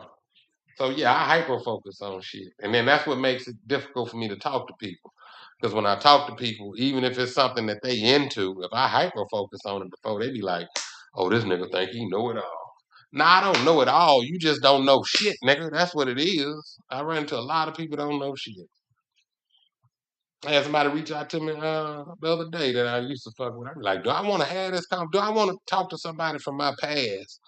so yeah, I hyper focus on shit, and then that's what makes it difficult for me to talk to people. Because when I talk to people, even if it's something that they into, if I hyper focus on it before, they be like, "Oh, this nigga think he know it all." Nah, I don't know it all. You just don't know shit, nigga. That's what it is. I run into a lot of people that don't know shit. I had somebody reach out to me the other day that I used to fuck with. I be like, "Do I want to have this Do I want to talk to somebody from my past?"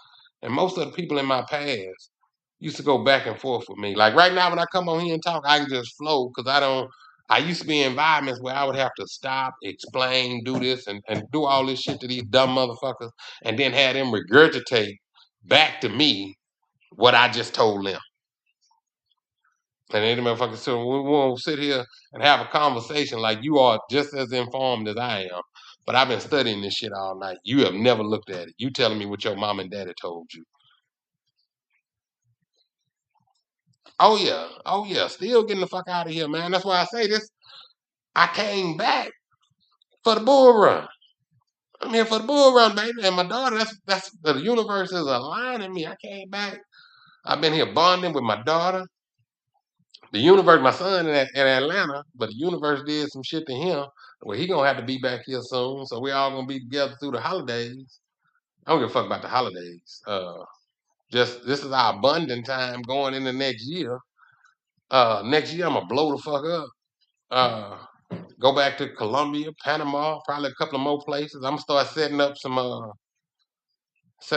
And most of the people in my past used to go back and forth with me. Like right now, when I come on here and talk, I can just flow because I don't. I used to be in environments where I would have to stop, explain, do this, and do all this shit to these dumb motherfuckers, and then have them regurgitate back to me what I just told them. And any motherfucker, so we won't sit here and have a conversation like you are just as informed as I am. But I've been studying this shit all night. You have never looked at it. You telling me what your mom and daddy told you. Oh yeah. Still getting the fuck out of here, man. That's why I say this. I came back for the bull run. I'm here for the bull run, baby. And my daughter, that's the universe is aligning me. I came back. I've been here bonding with my daughter. The universe, my son in Atlanta, but the universe did some shit to him. Well, he gonna have to be back here soon. So we all gonna be together through the holidays. I don't give a fuck about the holidays. Just this is our abundant time going into next year. Next year I'm gonna blow the fuck up. Go back to Colombia, Panama, probably a couple of more places. I'm gonna start set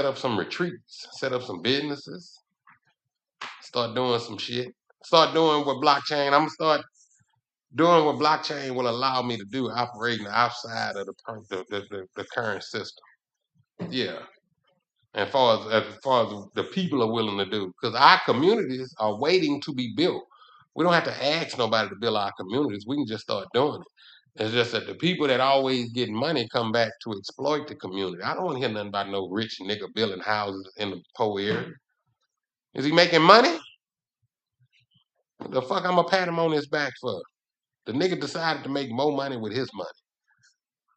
up some retreats, set up some businesses, start doing some shit. Start doing what blockchain. I'm gonna start doing what blockchain will allow me to do, operating outside of the current system. Yeah, and far as the people are willing to do, because our communities are waiting to be built. We don't have to ask nobody to build our communities. We can just start doing it. It's just that the people that always get money come back to exploit the community. I don't want to hear nothing about no rich nigga building houses in the poor area. Is he making money? What the fuck I'm gonna pat him on his back for? The nigga decided to make more money with his money.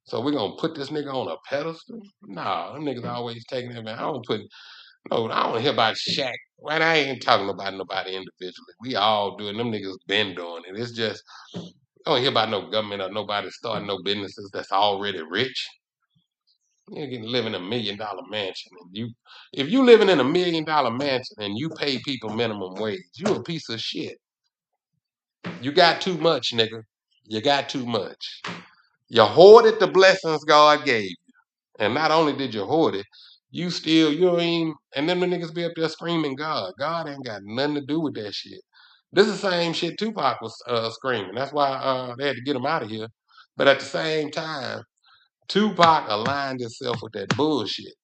So we're gonna put this nigga on a pedestal? Nah, them niggas always taking it, man. I don't hear about Shaq. Right, I ain't talking about nobody individually. We all doing them niggas been doing it. It's just I don't hear about no government or nobody starting no businesses that's already rich. You can live in $1 million mansion. And if you living in $1 million mansion and you pay people minimum wage, you a piece of shit. You got too much, nigga. You got too much. You hoarded the blessings God gave you. And not only did you hoard it, you ain't, and then the niggas be up there screaming God. God ain't got nothing to do with that shit. This is the same shit Tupac was screaming. That's why they had to get him out of here. But at the same time, Tupac aligned himself with that bullshit.